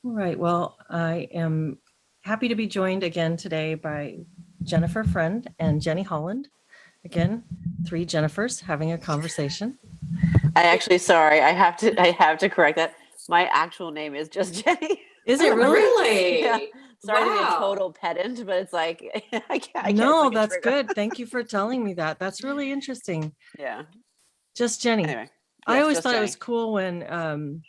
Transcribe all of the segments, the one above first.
All right. Well, I am happy to be joined again today by Jennifer Friend and Jenny Holland. Again, three Jennifers having a conversation. I actually, sorry, I have to correct that. My actual name is just Jenny. Is it Oh, really? Yeah, really? sorry to be a Wow. total pedant, but it's like I can't. It's No, like a that's trigger. good. Thank you for telling me that. That's really interesting. Yeah. Just Jenny. Anyway, I yes, always just thought it was Jenny. cool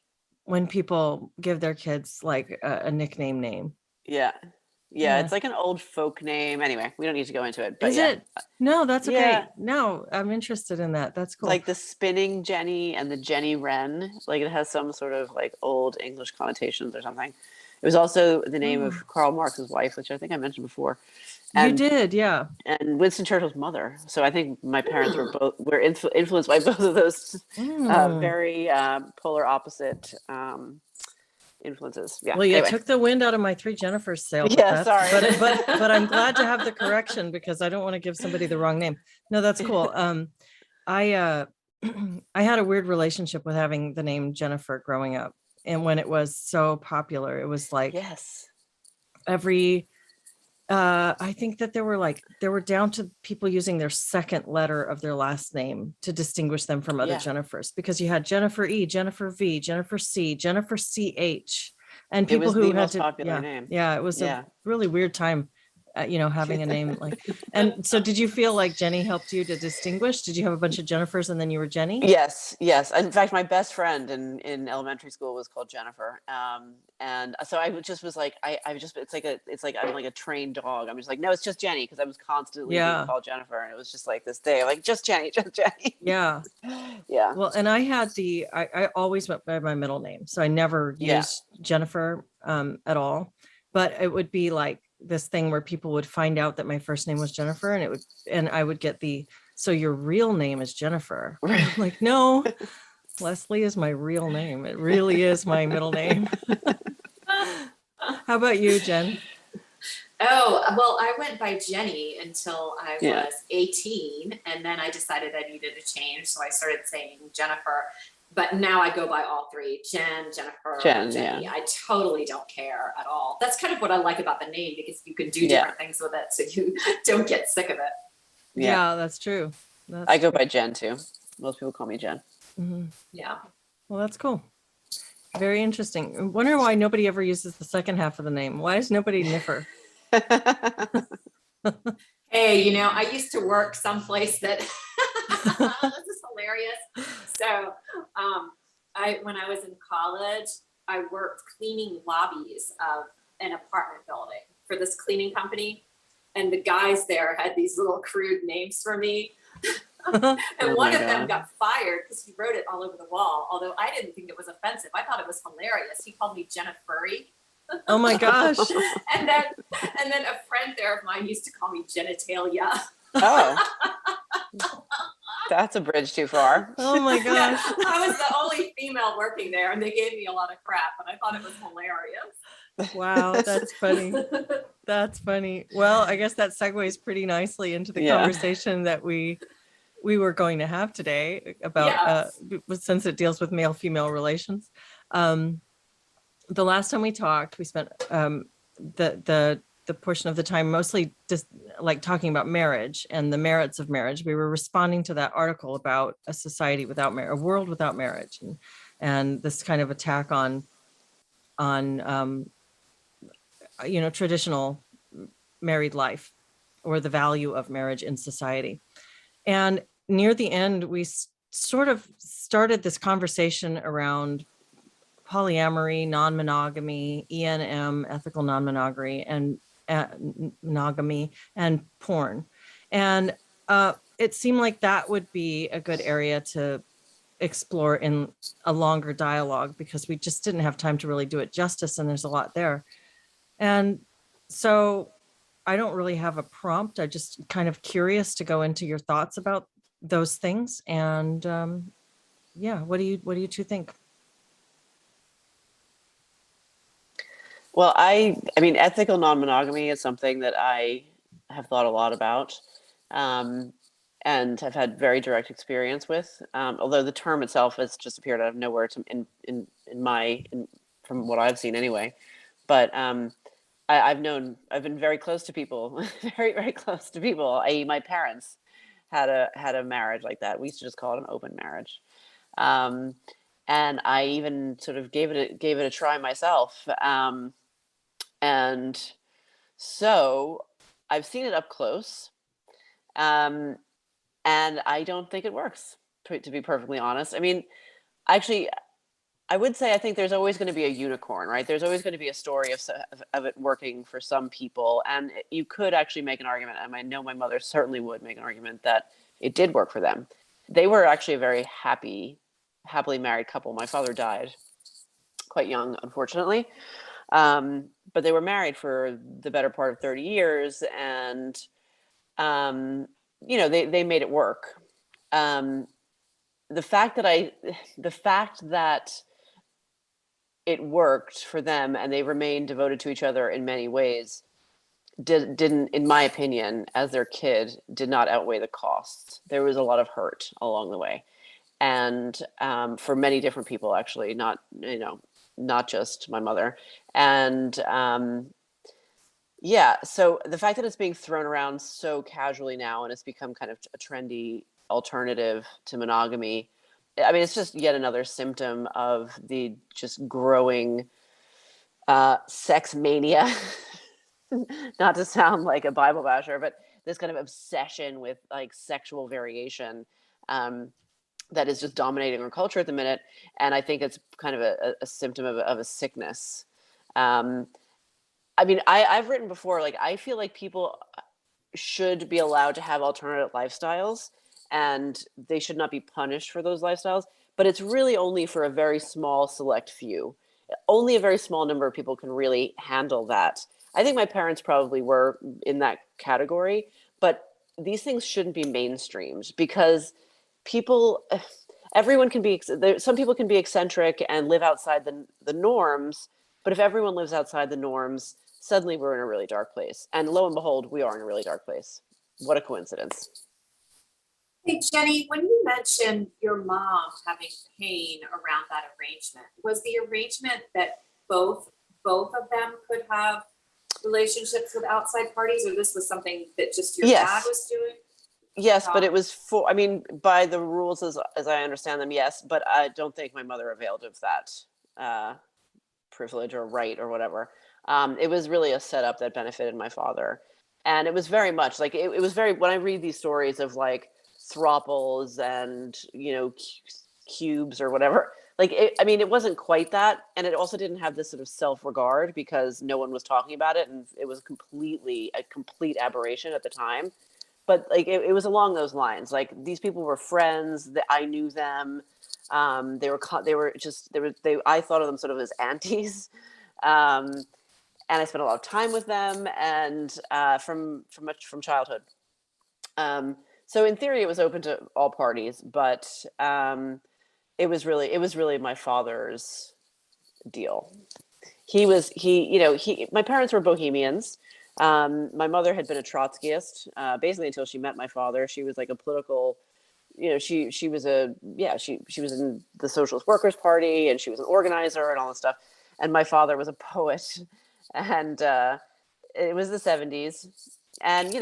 when people give their kids like a nickname name. Yeah, yeah. Yeah. It's like an old folk name. Anyway, we don't need to go into it, but Is yeah, it? No, that's yeah. okay. No, I'm interested in that. That's cool. Like the spinning Jenny and the Jenny Wren. Like it has some sort of like old English connotations or something. It was also the name Oh, of Karl Marx's wife, which I think I mentioned before. you And did, yeah. Winston Churchill's mother. So I think my parents Hmm. were influenced by both of those Mm. very polar opposite influences. Yeah. Well, you Anyway. took the wind out of my three Jennifers sail, but Yeah. that's Sorry. but I'm glad to have the correction because I don't want to give somebody the wrong name. No, that's cool. I I had a weird relationship with having the name Jennifer growing up. And when it was so popular, it was like Yes. every I think that there were down to people using their second letter of their last name to distinguish them from other Yeah. Jennifers because you had Jennifer E, Jennifer V, Jennifer C, Jennifer CH, and It people was who the had most to, popular name. yeah, it was a Yeah. really weird time, having a name like, and so did you feel like Jenny helped you to distinguish? Did you have a bunch of Jennifers and then you were Jenny? Yes, yes. In fact, my best friend in elementary school was called Jennifer, and so just was like, I just it's like I'm like a trained dog. I'm just like, no, it's just Jenny because I was constantly being Yeah, called Jennifer, and it was just like this day, like just Jenny, just Jenny. yeah. Yeah, Well, and I always went by my middle name. So I never yeah, used Jennifer at all. But it would be like this thing where people would find out that my first name was Jennifer and I would get so your real name is Jennifer. And I'm like, no, Leslie is my real name. It really is my middle name. How about you, Jen? Oh, well, I went by Jenny until I yeah, was 18, and then I decided I needed a change, so I started saying Jennifer. But now I go by all three: Jen, Jennifer, and Jen, yeah, Jenny. I totally don't care at all. That's kind of what I like about the name because you can do yeah, different things with it, so you don't get sick of it. yeah. Yeah, that's true. I That's go true. by Jen too. Most people call me Jen. Mhm. Yeah. Well, that's cool. Very interesting. I wonder why nobody ever uses the second half of the name. Why is nobody Niffer? Hey, I used to work someplace that this is hilarious. So, I when I was in college, I worked cleaning lobbies of an apartment building for this cleaning company, and the guys there had these little crude names for me. And Oh one my of them god. got fired because he wrote it all over the wall. Although I didn't think it was offensive, I thought it was hilarious. He called me Jenna Furry. Oh my gosh. and then and then a friend there of mine used to call me genitalia. Oh, that's a bridge too far. Oh my Yeah, gosh. I was the only female working there, and they gave me a lot of crap, but I thought it was Wow, that's funny. hilarious. That's funny. Well, I guess that segues pretty nicely into the Yeah. conversation that we were going to have today about Yes. since it deals with male female relations. Um the last time we talked, we spent the portion of the time mostly just like talking about marriage and the merits of marriage. We were responding to that article about a society without marriage, a world without marriage, and this kind of attack on traditional married life or the value of marriage in society. And near the end, we sort of started this conversation around polyamory, non-monogamy, ENM, ethical non-monogamy, and monogamy, and porn. And it seemed like that would be a good area to explore in a longer dialogue because we just didn't have time to really do it justice, and there's a lot there. And so I don't really have a prompt. I just kind of curious to go into your thoughts about those things. And yeah, what do you two think? Well, I mean, ethical non-monogamy is something that I have thought a lot about, um, and have had very direct experience with. Although the term itself has just appeared out of nowhere to, in from what I've seen anyway. But I've been very close to people, very, very close to people. My parents had a marriage like that. We used to just call it an open marriage. And I even sort of gave it a try myself. And so I've seen it up close. And I don't think it works, to be perfectly honest. I mean, actually, I would say I think there's always going to be a unicorn, right? There's always going to be a story of it working for some people. And you could actually make an argument, and I know my mother certainly would make an argument, that it did work for them. They were actually a very happily married couple. My father died quite young, unfortunately. But they were married for the better part of 30 years. And, they made it work. The fact that it worked for them and they remained devoted to each other in many ways didn't, in my opinion, as their kid, did not outweigh the costs. There was a lot of hurt along the way. And for many different people, actually, not just my mother. And so the fact that it's being thrown around so casually now and it's become kind of a trendy alternative to monogamy, I mean, it's just yet another symptom of the just growing sex mania. Not to sound like a Bible basher, but this kind of obsession with like sexual variation that is just dominating our culture at the minute. And I think it's kind of a symptom of a sickness. I mean, I've written before, like, I feel like people should be allowed to have alternative lifestyles and they should not be punished for those lifestyles, but it's really only for a very small select few. Only a very small number of people can really handle that. I think my parents probably were in that category, but these things shouldn't be mainstreamed because everyone can be, some people can be eccentric and live outside the norms, but if everyone lives outside the norms, suddenly we're in a really dark place. And lo and behold, we are in a really dark place. What a coincidence. Hey, Jenny, when you mentioned your mom having pain around that arrangement, was the arrangement that both of them could have relationships with outside parties, or this was something that just your dad was doing? Yes, but it was by the rules as I understand them, yes, but I don't think my mother availed of that privilege or right or whatever. It was really a setup that benefited my father. And it was very much like, it was very, when I read these stories of like throuples and, cubes or whatever, like, it wasn't quite that. And it also didn't have this sort of self-regard because no one was talking about it. And it was a complete aberration at the time. But like, it was along those lines. Like, these people were friends, that I knew them. I thought of them sort of as aunties. And I spent a lot of time with them and from childhood. So in theory, it was open to all parties, but it was really my father's deal. My parents were bohemians. My mother had been a Trotskyist, basically until she met my father. She was like a political, she was in the Socialist Workers Party and she was an organizer and all this stuff. And my father was a poet. And it was the 70s, and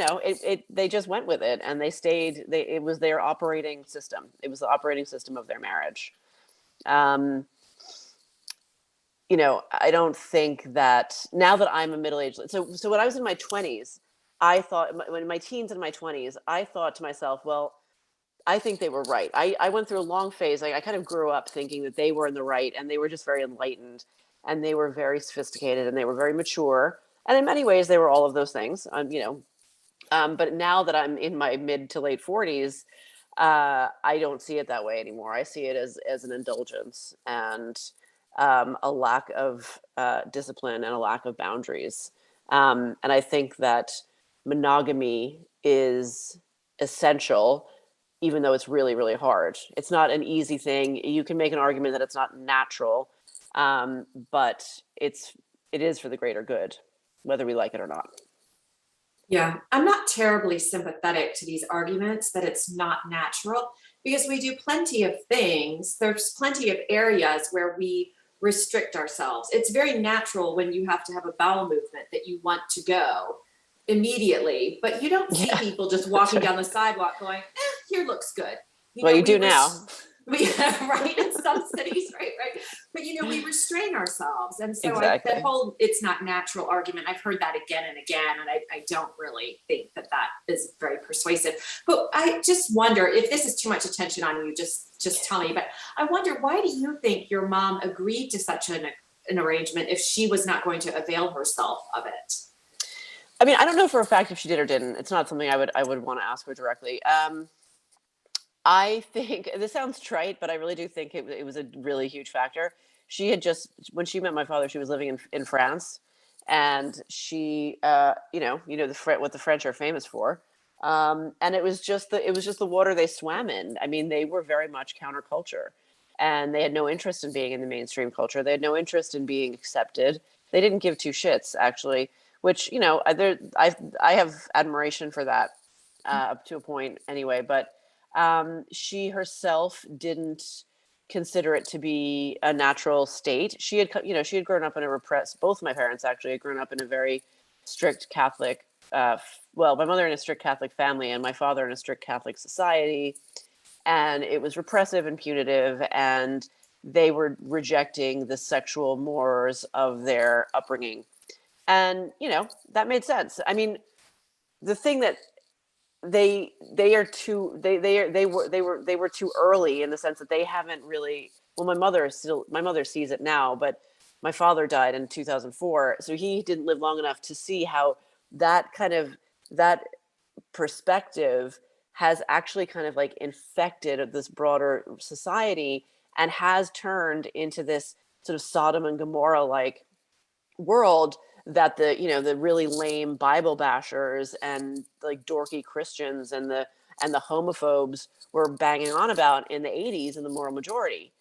they just went with it, and they stayed. It was their operating system. It was the operating system of their marriage. I don't think that now that I'm a middle-aged. So when I was in my 20s, I thought, when my teens and my 20s, I thought to myself, well, I think they were right. I went through a long phase. I kind of grew up thinking that they were in the right, and they were just very enlightened. And they were very sophisticated and they were very mature. And in many ways, they were all of those things, but now that I'm in my mid to late 40s, I don't see it that way anymore. I see it as an indulgence and a lack of discipline and a lack of boundaries. And I think that monogamy is essential, even though it's really, really hard. It's not an easy thing. You can make an argument that it's not natural. But it is for the greater good, whether we like it or not. Yeah, I'm not terribly sympathetic to these arguments that it's not natural because we do plenty of things. There's plenty of areas where we restrict ourselves. It's very natural when you have to have a bowel movement that you want to go immediately, but you don't see people just walking down the sidewalk going, here looks good. Well, you do now. Right, in some cities, right. But we restrain ourselves. And so Exactly. that whole it's not natural argument, I've heard that again and again, and I don't really think that is very persuasive. But I just wonder if this is too much attention on you, just tell me. But I wonder, why do you think your mom agreed to such an arrangement if she was not going to avail herself of it? I mean, I don't know for a fact if she did or didn't. It's not something I would want to ask her directly. I think this sounds trite, but I really do think it was a really huge factor. She had just, when she met my father, she was living in France, and she, what the French are famous for, and it was just the water they swam in. I mean, they were very much counterculture, and they had no interest in being in the mainstream culture. They had no interest in being accepted. They didn't give two shits, actually. Which I have admiration for that up to a point, anyway, but. She herself didn't consider it to be a natural state. She had grown up in a repressed, both my parents actually had grown up in a very strict Catholic, my mother in a strict Catholic family and my father in a strict Catholic society. And it was repressive and punitive, and they were rejecting the sexual mores of their upbringing. And, that made sense. I mean, the thing that they were too early in the sense that they haven't really, well, my mother sees it now, but my father died in 2004, so he didn't live long enough to see how that perspective has actually kind of like infected this broader society and has turned into this sort of Sodom and Gomorrah like world that the really lame Bible bashers and like dorky Christians and the homophobes were banging on about in the 80s in the moral majority.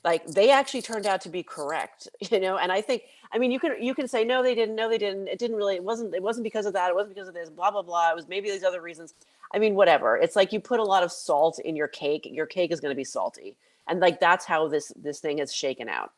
Like, they actually turned out to be correct, and I think, I mean, you can say, no, they didn't, it wasn't because of that. It wasn't because of this, blah, blah, blah. It was maybe these other reasons. I mean, whatever. It's like you put a lot of salt in your cake is going to be salty. And like, that's how this thing is shaken out.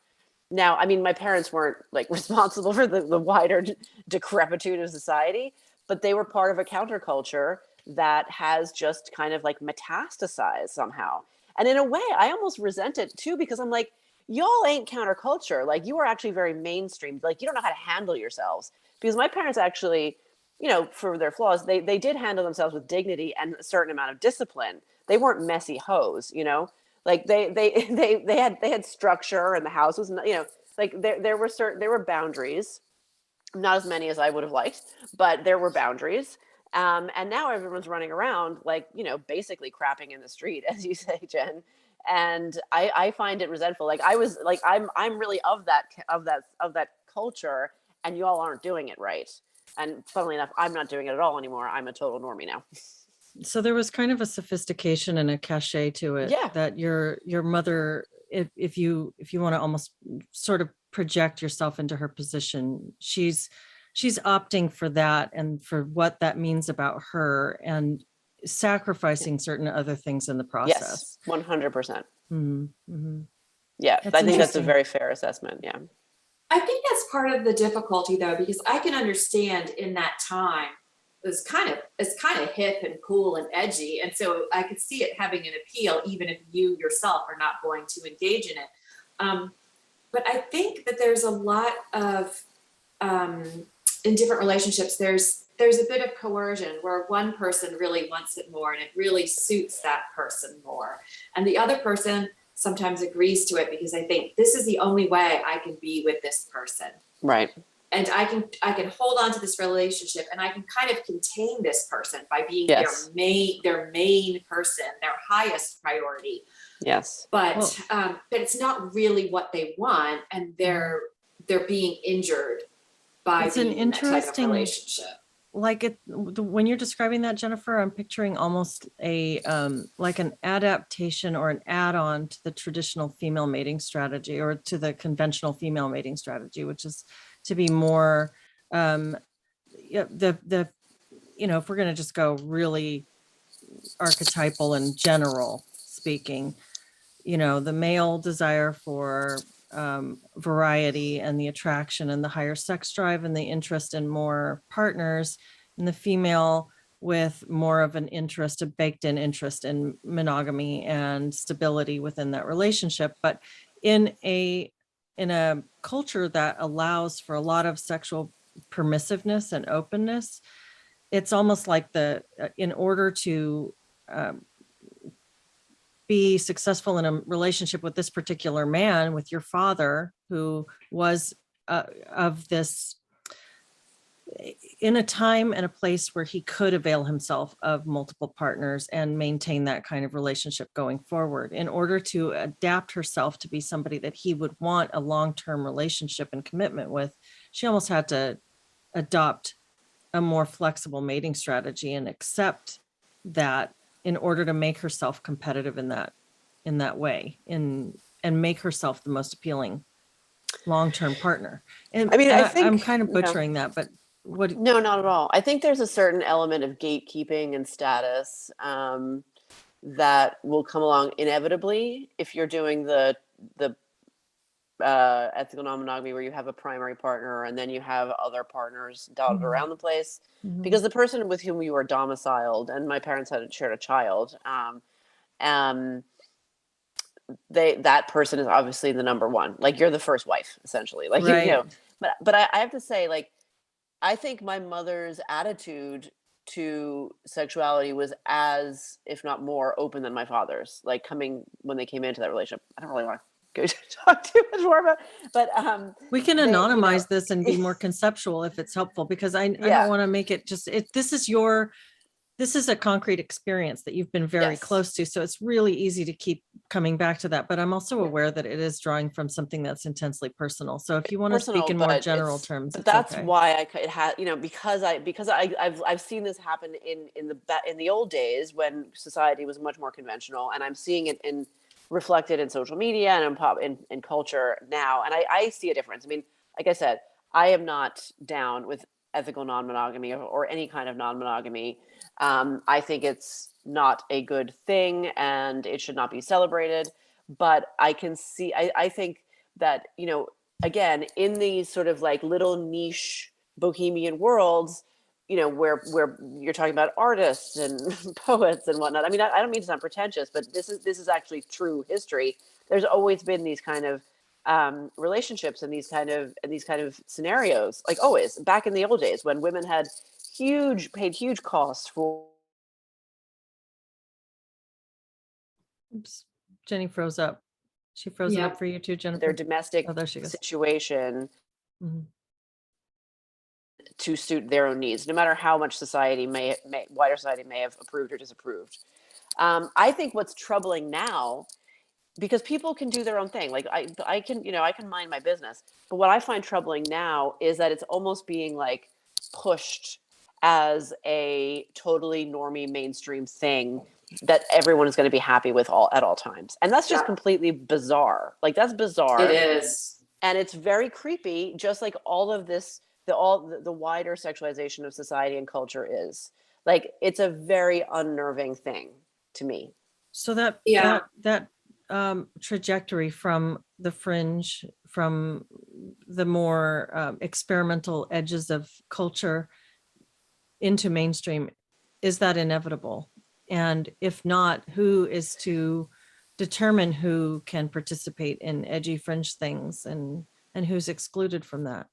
Now, I mean, my parents weren't like responsible for the wider decrepitude of society, but they were part of a counterculture that has just kind of like metastasized somehow. And in a way, I almost resent it too, because I'm like, y'all ain't counterculture. Like, you are actually very mainstream. Like, you don't know how to handle yourselves. Because my parents actually, for their flaws, they did handle themselves with dignity and a certain amount of discipline. They weren't messy hoes, Like they had structure, and the house was, like there were boundaries, not as many as I would have liked, but there were boundaries. And now everyone's running around like, basically crapping in the street, as you say, Jen. And I find it resentful. Like, I was like, I'm really of that culture, and you all aren't doing it right. And funnily enough, I'm not doing it at all anymore. I'm a total normie now. So there was kind of a sophistication and a cachet to it, that your mother, if you want to almost sort of project yourself into her position, she's opting for that and for what that means about her, and sacrificing certain other things in the process. Yes, 100%. Mm-hmm. Yeah, I think that's a very fair assessment. Yeah. I think that's part of the difficulty, though, because I can understand in that time it's kind of hip and cool and edgy, and so I could see it having an appeal, even if you yourself are not going to engage in it. But I think that there's a lot of in different relationships, there's a bit of coercion where one person really wants it more and it really suits that person more, and the other person sometimes agrees to it because I think this is the only way I can be with this person. Right. And I can hold on to this relationship, and I can kind of contain this person by being their main person, their highest priority. Yes. But it's not really what they want, and they're being injured by being in that type of relationship. Like when you're describing that, Jennifer, I'm picturing almost a like an adaptation or an add-on to the traditional female mating strategy, or to the conventional female mating strategy, which is to be more if we're going to just go really archetypal and general speaking, the male desire for variety and the attraction and the higher sex drive and the interest in more partners, and the female with more of an interest, a baked in interest in monogamy and stability within that relationship. But in a culture that allows for a lot of sexual permissiveness and openness, it's almost like in order to be successful in a relationship with this particular man, with your father, who was of this, in a time and a place where he could avail himself of multiple partners and maintain that kind of relationship going forward. In order to adapt herself to be somebody that he would want a long-term relationship and commitment with, she almost had to adopt a more flexible mating strategy and accept that in order to make herself competitive in that way, and make herself the most appealing long-term partner. And I mean, I I'm think, kind of butchering that, but what? no, not at all. I think there's a certain element of gatekeeping and status that will come along inevitably if you're doing the ethical non-monogamy, where you have a primary partner and then you have other partners dotted around the place. Because the person with whom you are domiciled, and my parents had shared a child, that person is obviously the number one. Like, you're the first wife, essentially. Like, Right. you know, but I have to say, like, I think my mother's attitude to sexuality was as, if not more, open than my father's. Like, when they came into that relationship, I don't really want to go talk too much more about, but we can anonymize this and be more conceptual if it's helpful, because I don't want to make it just, this is a concrete experience that you've been very close to. So it's really easy to keep coming back to that. But I'm also aware that it is drawing from something that's intensely personal. So if you want to speak in more general terms, but that's okay. Why it had, because I've seen this happen in the old days when society was much more conventional, and I'm seeing it reflected in social media and in culture now. And I see a difference. I mean, like I said, I am not down with ethical non-monogamy or any kind of non-monogamy. I think it's not a good thing and it should not be celebrated. But I can see, I think that, again, in these sort of like little niche bohemian worlds, where you're talking about artists and poets and whatnot. I mean, I don't mean to sound pretentious, but this is actually true history. There's always been these kind of relationships and these kind of scenarios, like always back in the old days when women had paid huge costs for. Oops, Jenny froze up. She froze it up for you too, Jennifer. Their domestic situation to suit their own needs, no matter how much wider society may have approved or disapproved. I think what's troubling now, because people can do their own thing. Like I can mind my business. But what I find troubling now is that it's almost being like pushed as a totally normie mainstream thing that everyone is going to be happy with at all times. And that's just completely bizarre. Like, that's bizarre. It is. And it's very creepy, just like all of this, the wider sexualization of society and culture is. Like, it's a very unnerving thing to me. So that trajectory from the fringe, from the more experimental edges of culture into mainstream, is that inevitable? And if not, who is to determine who can participate in edgy fringe things and who's excluded from that?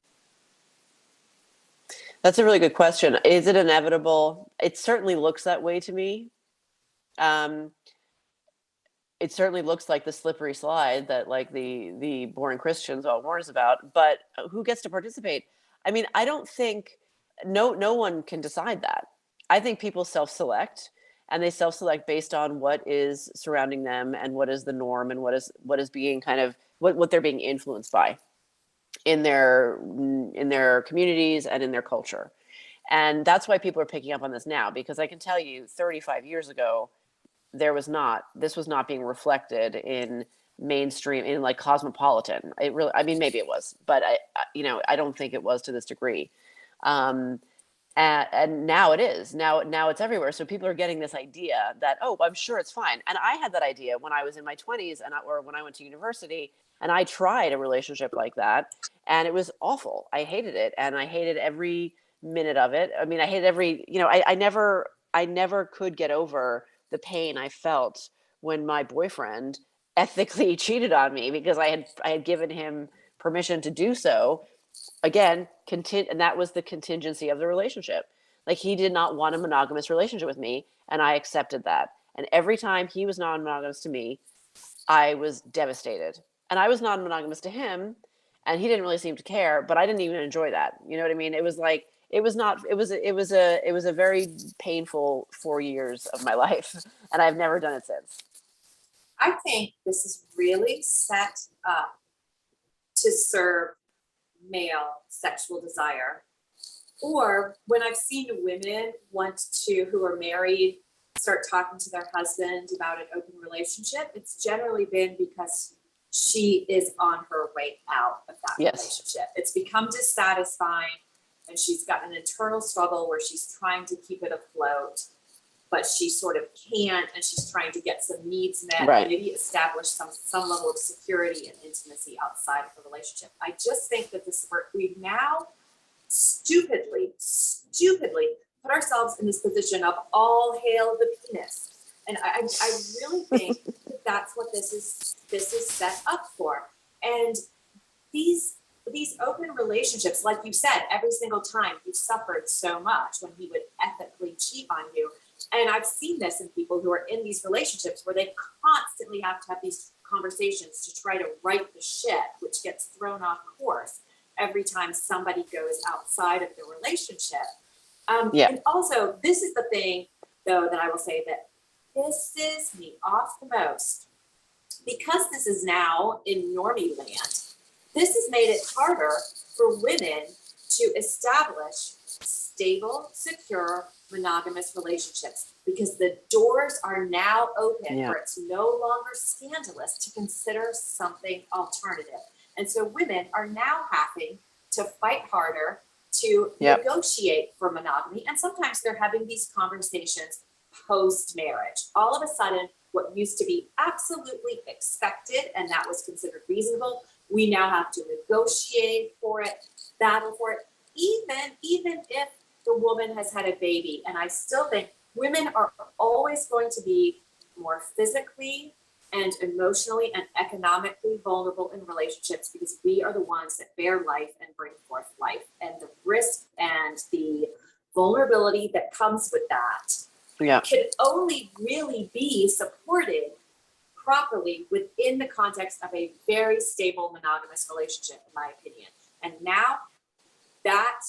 That's a really good question. Is it inevitable? It certainly looks that way to me. It certainly looks like the slippery slide that, like, the boring Christians all warn us about, but who gets to participate? I mean, I don't think no one can decide that. I think people self-select, and they self-select based on what is surrounding them and what is the norm and what is being kind of what they're being influenced by in their communities and in their culture. And that's why people are picking up on this now, because I can tell you 35 years ago, this was not being reflected in mainstream, in like cosmopolitan. Maybe it was, but I don't think it was to this degree. And now it is. Now it's everywhere. So people are getting this idea that, oh, I'm sure it's fine. And I had that idea when I was in my 20s or when I went to university, And I tried a relationship like that, and it was awful. I hated it, and I hated every minute of it. I mean, I hated every, I never could get over the pain I felt when my boyfriend ethically cheated on me because I had given him permission to do so. Again, and that was the contingency of the relationship. Like, he did not want a monogamous relationship with me, and I accepted that. And every time he was non-monogamous to me, I was devastated. And I was non-monogamous to him, and he didn't really seem to care, but I didn't even enjoy that. You know what I mean? It was like, it was not, it was a very painful 4 years of my life, and I've never done it since. I think this is really set up to serve male sexual desire. Or when I've seen women who are married, start talking to their husband about an open relationship, it's generally been because she is on her way out of that relationship. It's become dissatisfying, and she's got an internal struggle where she's trying to keep it afloat, but she sort of can't, and she's trying to get some needs met, and maybe establish some level of security and intimacy outside of the relationship. I just think that we've now stupidly put ourselves in this position of all hail the penis. And I really think that that's what this is set up for. And these open relationships, like you said, every single time you suffered so much when he would ethically cheat on you. And I've seen this in people who are in these relationships where they constantly have to have these conversations to try to right the ship, which gets thrown off course every time somebody goes outside of the relationship. And also, this is the thing, though, that I will say that pisses me off the most. Because this is now in normie land, this has made it harder for women to establish stable, secure, monogamous relationships, because the doors are now open where it's no longer scandalous to consider something alternative. And so women are now having to fight harder to negotiate for monogamy. And sometimes they're having these conversations post-marriage. All of a sudden, what used to be absolutely expected and that was considered reasonable, we now have to negotiate for it, battle for it, even if the woman has had a baby. And I still think women are always going to be more physically and emotionally and economically vulnerable in relationships because we are the ones that bear life and bring forth life. And the risk and the vulnerability that comes with that can only really be supported properly within the context of a very stable monogamous relationship, in my opinion. And now that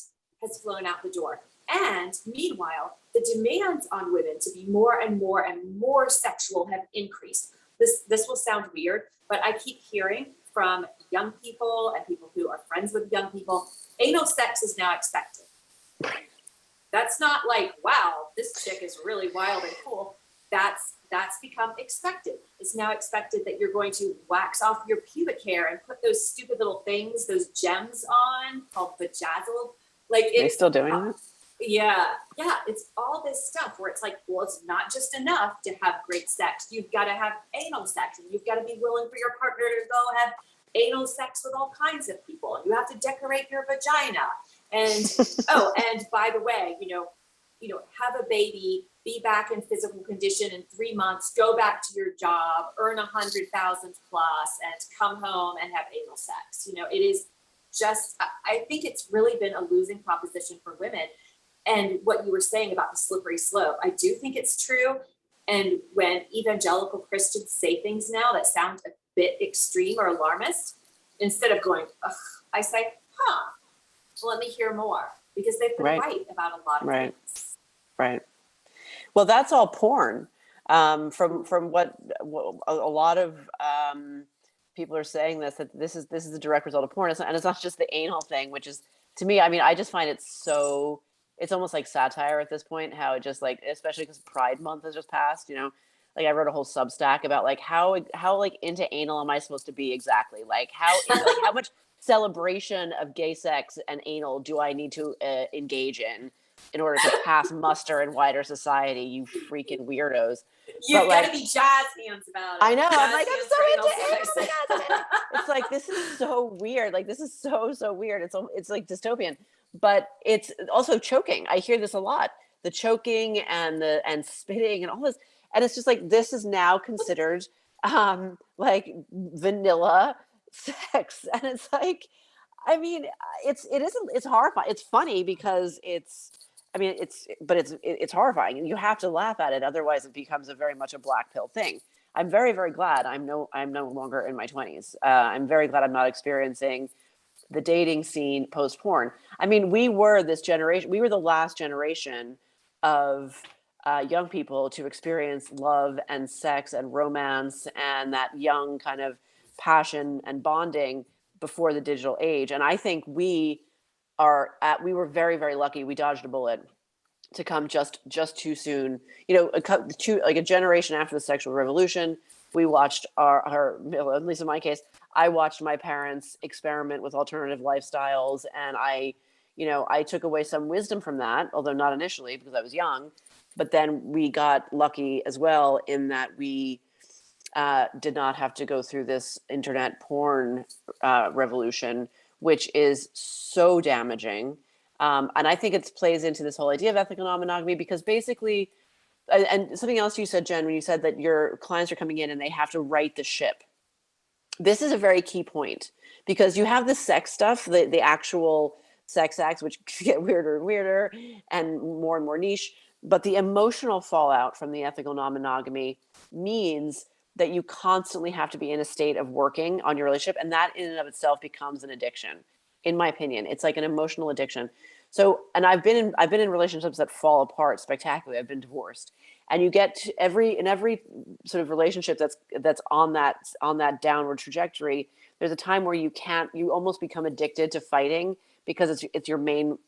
has flown out the door. And meanwhile, the demands on women to be more and more and more sexual have increased. This will sound weird, but I keep hearing from young people and people who are friends with young people, anal sex is now expected. That's not like, wow, this chick is really wild and cool. That's become expected. It's now expected that you're going to wax off your pubic hair and put those stupid little things, those gems on called vajazzle. Like, are they still doing that? Yeah. It's all this stuff where it's like, well, it's not just enough to have great sex. You've got to have anal sex, and you've got to be willing for your partner to go have anal sex with all kinds of people. You have to decorate your vagina. And and by the way, have a baby, be back in physical condition in 3 months, go back to your job, earn 100,000 plus, and come home and have anal sex. It is just, I think it's really been a losing proposition for women. And what you were saying about the slippery slope, I do think it's true. And when evangelical Christians say things now that sound a bit extreme or alarmist, instead of going, ugh, I say, well, let me hear more, because they've been right about a lot of things. Right. Well, that's all porn. From what a lot of people are saying, that this is a direct result of porn, and it's not just the anal thing, which is, to me, I mean, I just find it so, it's almost like satire at this point, how it just, like, especially because Pride Month has just passed, like, I wrote a whole Substack about, like, how like into anal am I supposed to be exactly, like, how much celebration of gay sex and anal do I need to engage in in order to pass muster in wider society, you freaking weirdos. You've But, got like, to be jazz hands about it. I know. I'm Jazz like, I'm hands so for into anal it. Oh my sex. God, I'm in it. It's like, this is so weird. Like, this is so weird. It's like dystopian, but it's also choking. I hear this a lot. The choking and spitting and all this. And it's just like, this is now considered like vanilla sex. And it's like, I mean, it's horrifying. It's funny because it's horrifying, and you have to laugh at it. Otherwise it becomes a very much a black pill thing. I'm very glad I'm no longer in my 20s. I'm very glad I'm not experiencing the dating scene post porn. I mean, we were this generation. We were the last generation of young people to experience love and sex and romance and that young kind of passion and bonding before the digital age. And I think we were very lucky. We dodged a bullet to come just too soon. You know, like a generation after the sexual revolution, we watched at least in my case, I watched my parents experiment with alternative lifestyles, and I took away some wisdom from that, although not initially because I was young. But then we got lucky as well in that we did not have to go through this internet porn revolution, which is so damaging. And I think it plays into this whole idea of ethical non-monogamy, because basically, and something else you said, Jen, when you said that your clients are coming in and they have to right the ship. This is a very key point, because you have the sex stuff, the actual sex acts, which get weirder and weirder and more niche. But the emotional fallout from the ethical non-monogamy means that you constantly have to be in a state of working on your relationship. And that in and of itself becomes an addiction. In my opinion, it's like an emotional addiction. So, and I've been in relationships that fall apart spectacularly. I've been divorced, and you get to every sort of relationship that's on that downward trajectory. There's a time where you almost become addicted to fighting, because it's your main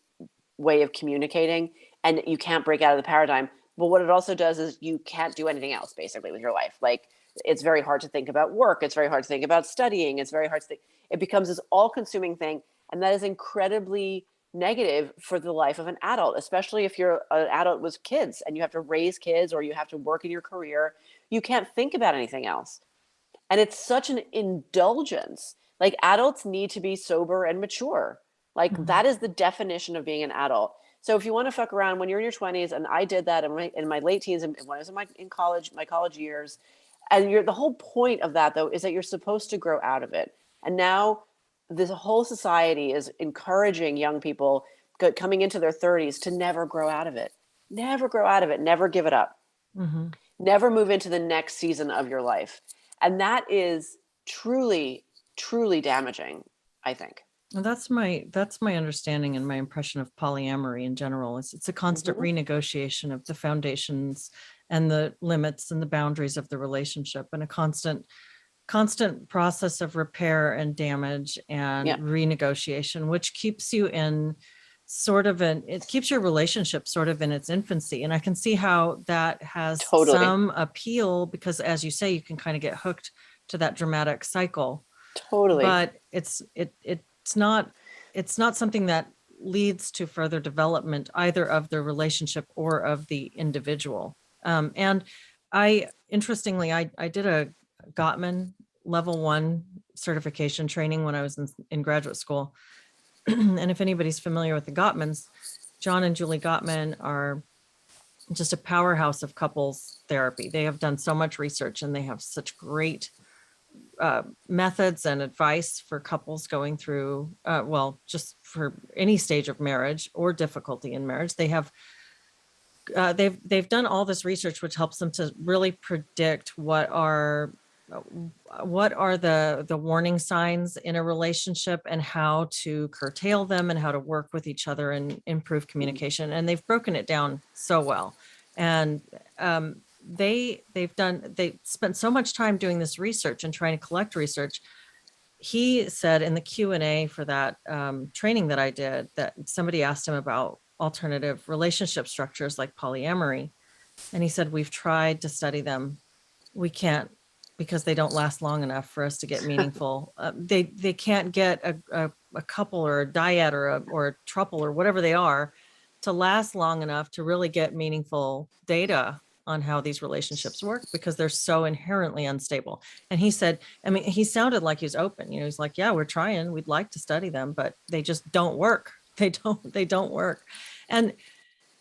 way of communicating, and you can't break out of the paradigm. But what it also does is you can't do anything else basically with your life. Like, it's very hard to think about work. It's very hard to think about studying. It's very hard to think. It becomes this all-consuming thing. And that is incredibly negative for the life of an adult, especially if you're an adult with kids and you have to raise kids or you have to work in your career. You can't think about anything else. And it's such an indulgence. Like, adults need to be sober and mature. Like, that is the definition of being an adult. So if you want to fuck around when you're in your 20s, and I did that in my late teens and when I was in college, my college years, and the whole point of that, though, is that you're supposed to grow out of it. And now this whole society is encouraging young people coming into their 30s to never grow out of it. Never grow out of it. Never give it up. Mm-hmm. Never move into the next season of your life. And that is truly damaging, I think. Well, that's my understanding and my impression of polyamory in general. It's a constant renegotiation of the foundations and the limits and the boundaries of the relationship, and a constant process of repair and damage and renegotiation, which keeps you in it keeps your relationship sort of in its infancy. And I can see how that has some appeal, because, as you say, you can kind of get hooked to that dramatic cycle. Totally. But it's not something that leads to further development either of the relationship or of the individual. And interestingly, I did a Gottman level 1 certification training when I was in graduate school. And if anybody's familiar with the Gottmans, John and Julie Gottman are just a powerhouse of couples therapy. They have done so much research, and they have such great methods and advice for couples going through, just for any stage of marriage or difficulty in marriage. They have they've done all this research, which helps them to really predict what are the warning signs in a relationship, and how to curtail them, and how to work with each other and improve communication. And they've broken it down so well. And they spent so much time doing this research and trying to collect research. He said in the Q&A for that training that I did, that somebody asked him about alternative relationship structures like polyamory. And he said, we've tried to study them. We can't, because they don't last long enough for us to get meaningful. They can't get a couple or a dyad or a throuple or whatever they are to last long enough to really get meaningful data on how these relationships work, because they're so inherently unstable. And he said, I mean, he sounded like he's open, you know, he's like, yeah, we're trying, we'd like to study them, but they just don't work. They don't work. And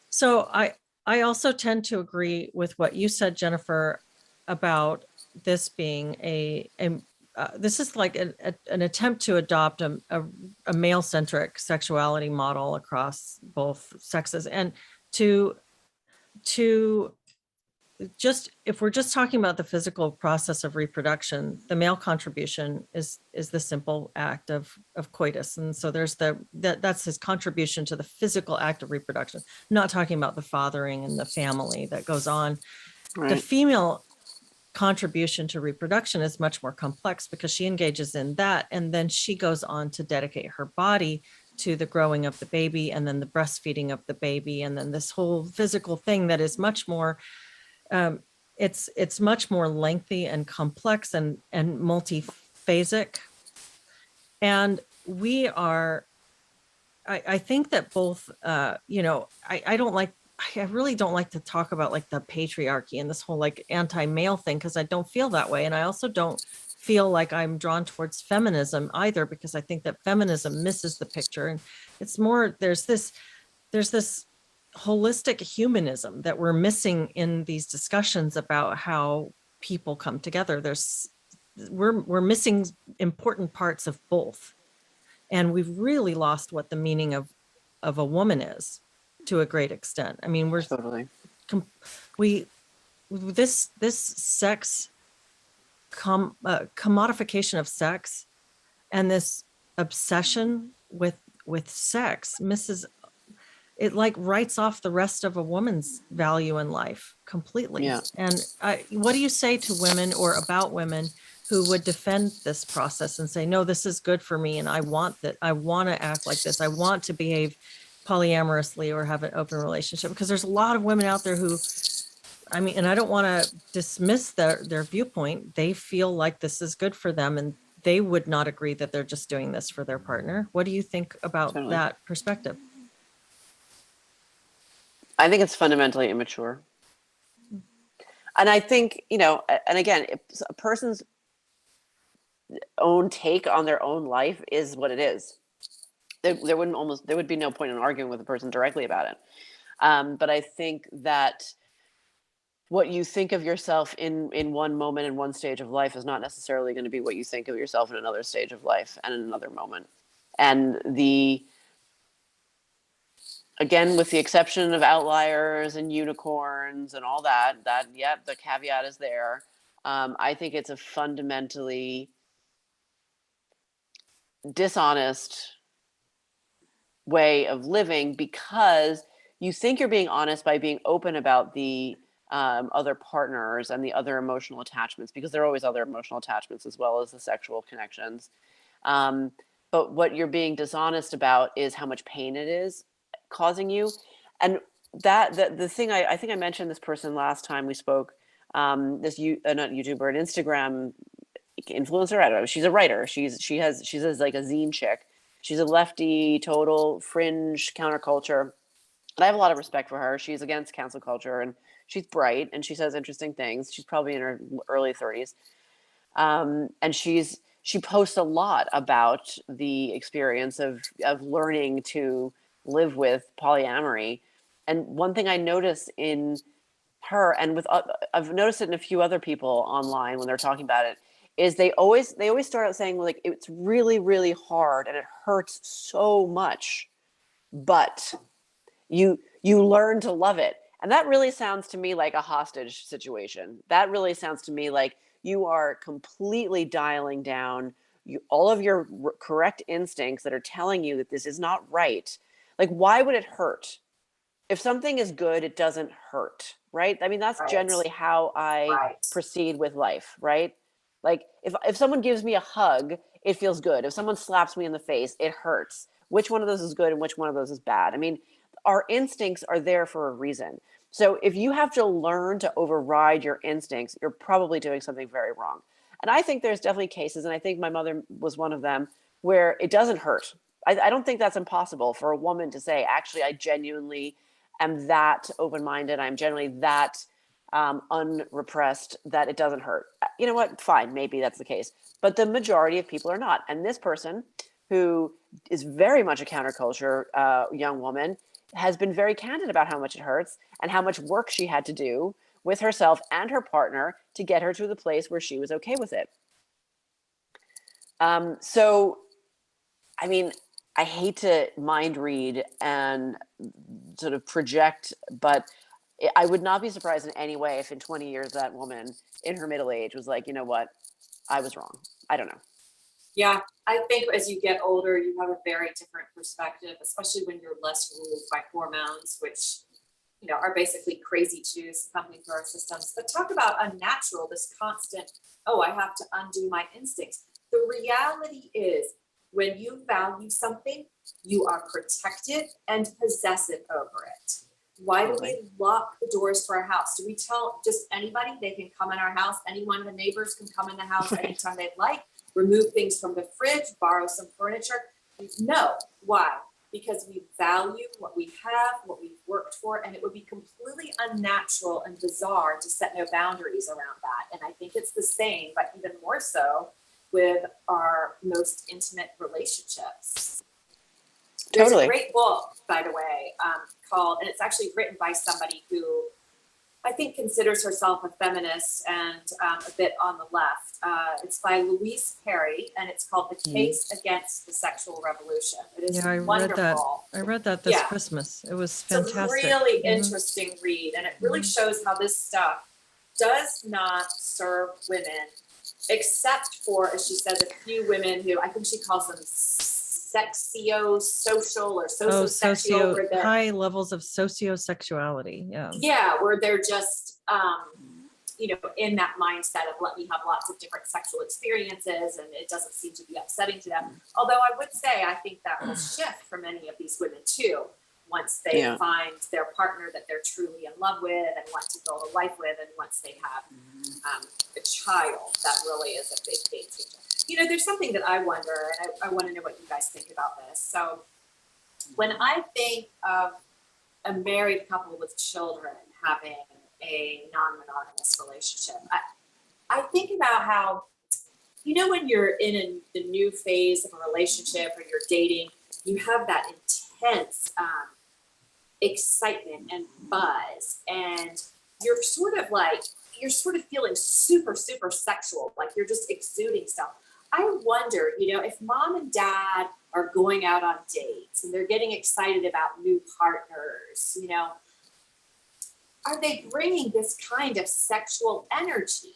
so I also tend to agree with what you said, Jennifer, about this being this is like an attempt to adopt a male-centric sexuality model across both sexes, and to just, if we're just talking about the physical process of reproduction, the male contribution is the simple act of coitus. And so there's that's his contribution to the physical act of reproduction, not talking about the fathering and the family that goes on. Right. The female contribution to reproduction is much more complex because she engages in that. And then she goes on to dedicate her body to the growing of the baby, and then the breastfeeding of the baby. And then this whole physical thing that is much more, it's much more lengthy and complex and multiphasic. And we are, I think that both, you know, I really don't like to talk about like the patriarchy and this whole like anti-male thing, because I don't feel that way. And I also don't feel like I'm drawn towards feminism either, because I think that feminism misses the picture. And it's more, there's this holistic humanism that we're missing in these discussions about how people come together. We're missing important parts of both. And we've really lost what the meaning of a woman is, to a great extent. I mean, Totally. This sex commodification of sex and this obsession with sex misses it, like writes off the rest of a woman's value in life completely. Yeah. And what do you say to women or about women who would defend this process and say, no, this is good for me, and I want that, I want to act like this, I want to behave polyamorously or have an open relationship? Because there's a lot of women out there who, I mean, and I don't want to dismiss their viewpoint, they feel like this is good for them, and they would not agree that they're just doing this for their partner. What do you think about that perspective? I think it's fundamentally immature. And I think, you know, and again, if a person's own take on their own life is what it is, there would be no point in arguing with a person directly about it. But I think that what you think of yourself in one moment, in one stage of life, is not necessarily going to be what you think of yourself in another stage of life and in another moment. And again, with the exception of outliers and unicorns and all that, yeah, the caveat is there. I think it's a fundamentally dishonest way of living, because you think you're being honest by being open about the other partners and the other emotional attachments, because there are always other emotional attachments as well as the sexual connections. But what you're being dishonest about is how much pain it is causing you. And the thing, I think I mentioned this person last time we spoke, this not YouTuber, an Instagram influencer. I don't know. She's a writer. She's like a zine chick. She's a lefty, total fringe counterculture. And I have a lot of respect for her. She's against cancel culture, and she's bright, and she says interesting things. She's probably in her early 30s. And she posts a lot about the experience of learning to live with polyamory. And one thing I notice in her, and I've noticed it in a few other people online when they're talking about it, is they always start out saying, like, it's really, really hard and it hurts so much, but you learn to love it. And that really sounds to me like a hostage situation. That really sounds to me like you are completely dialing down all of your correct instincts that are telling you that this is not right. Like, why would it hurt? If something is good, it doesn't hurt, right? I mean, that's generally how I proceed with life, right? Like, if someone gives me a hug, it feels good. If someone slaps me in the face, it hurts. Which one of those is good and which one of those is bad? I mean, our instincts are there for a reason. So if you have to learn to override your instincts, you're probably doing something very wrong. And I think there's definitely cases, and I think my mother was one of them, where it doesn't hurt. I don't think that's impossible for a woman to say, actually, I genuinely am that open-minded. I'm generally that unrepressed that it doesn't hurt. You know what? Fine. Maybe that's the case. But the majority of people are not. And this person, who is very much a counterculture young woman, has been very candid about how much it hurts and how much work she had to do with herself and her partner to get her to the place where she was okay with it. So, I mean, I hate to mind read and sort of project, but I would not be surprised in any way if in 20 years that woman in her middle age was like, you know what, I was wrong. I don't know. Yeah, I think as you get older, you have a very different perspective, especially when you're less ruled by hormones, which, you know, are basically crazy twos coming through our systems. But talk about unnatural, this constant, oh, I have to undo my instincts. The reality is, when you value something, you are protective and possessive over it. Why do we lock the doors to our house? Do we tell just anybody they can come in our house? Any one of the neighbors can come in the house anytime they'd like, remove things from the fridge, borrow some furniture? No. Why? Because we value what we have, what we've worked for, and it would be completely unnatural and bizarre to set no boundaries around that. And I think it's the same, but even more so with our most intimate relationships. There's Totally. a great book, by the way, called, and it's actually written by somebody who I think considers herself a feminist and a bit on the left. It's by Louise Perry, and it's called The Case Against the Sexual Revolution. It is wonderful. I read that this Christmas. It was fantastic. It's a really interesting read, and it really shows how this stuff does not serve women, except for, as she says, a few women who, I think she calls them sexio-social or socio-sexual. High levels of sociosexuality. Yeah, where they're just, you know, in that mindset of let me have lots of different sexual experiences, and it doesn't seem to be upsetting to them. Although I would say I think that will shift for many of these women too, once they find their partner that they're truly in love with and want to build a life with, and once they have a child. That really is a big game changer. You know, there's something that I wonder, and I want to know what you guys think about this. So when I think of a married couple with children having a non-monogamous relationship, I think about how, you know, when you're in the new phase of a relationship or you're dating, you have that intense excitement and buzz, and you're sort of feeling super, super sexual, like you're just exuding stuff. I wonder, you know, if mom and dad are going out on dates and they're getting excited about new partners, you know, are they bringing this kind of sexual energy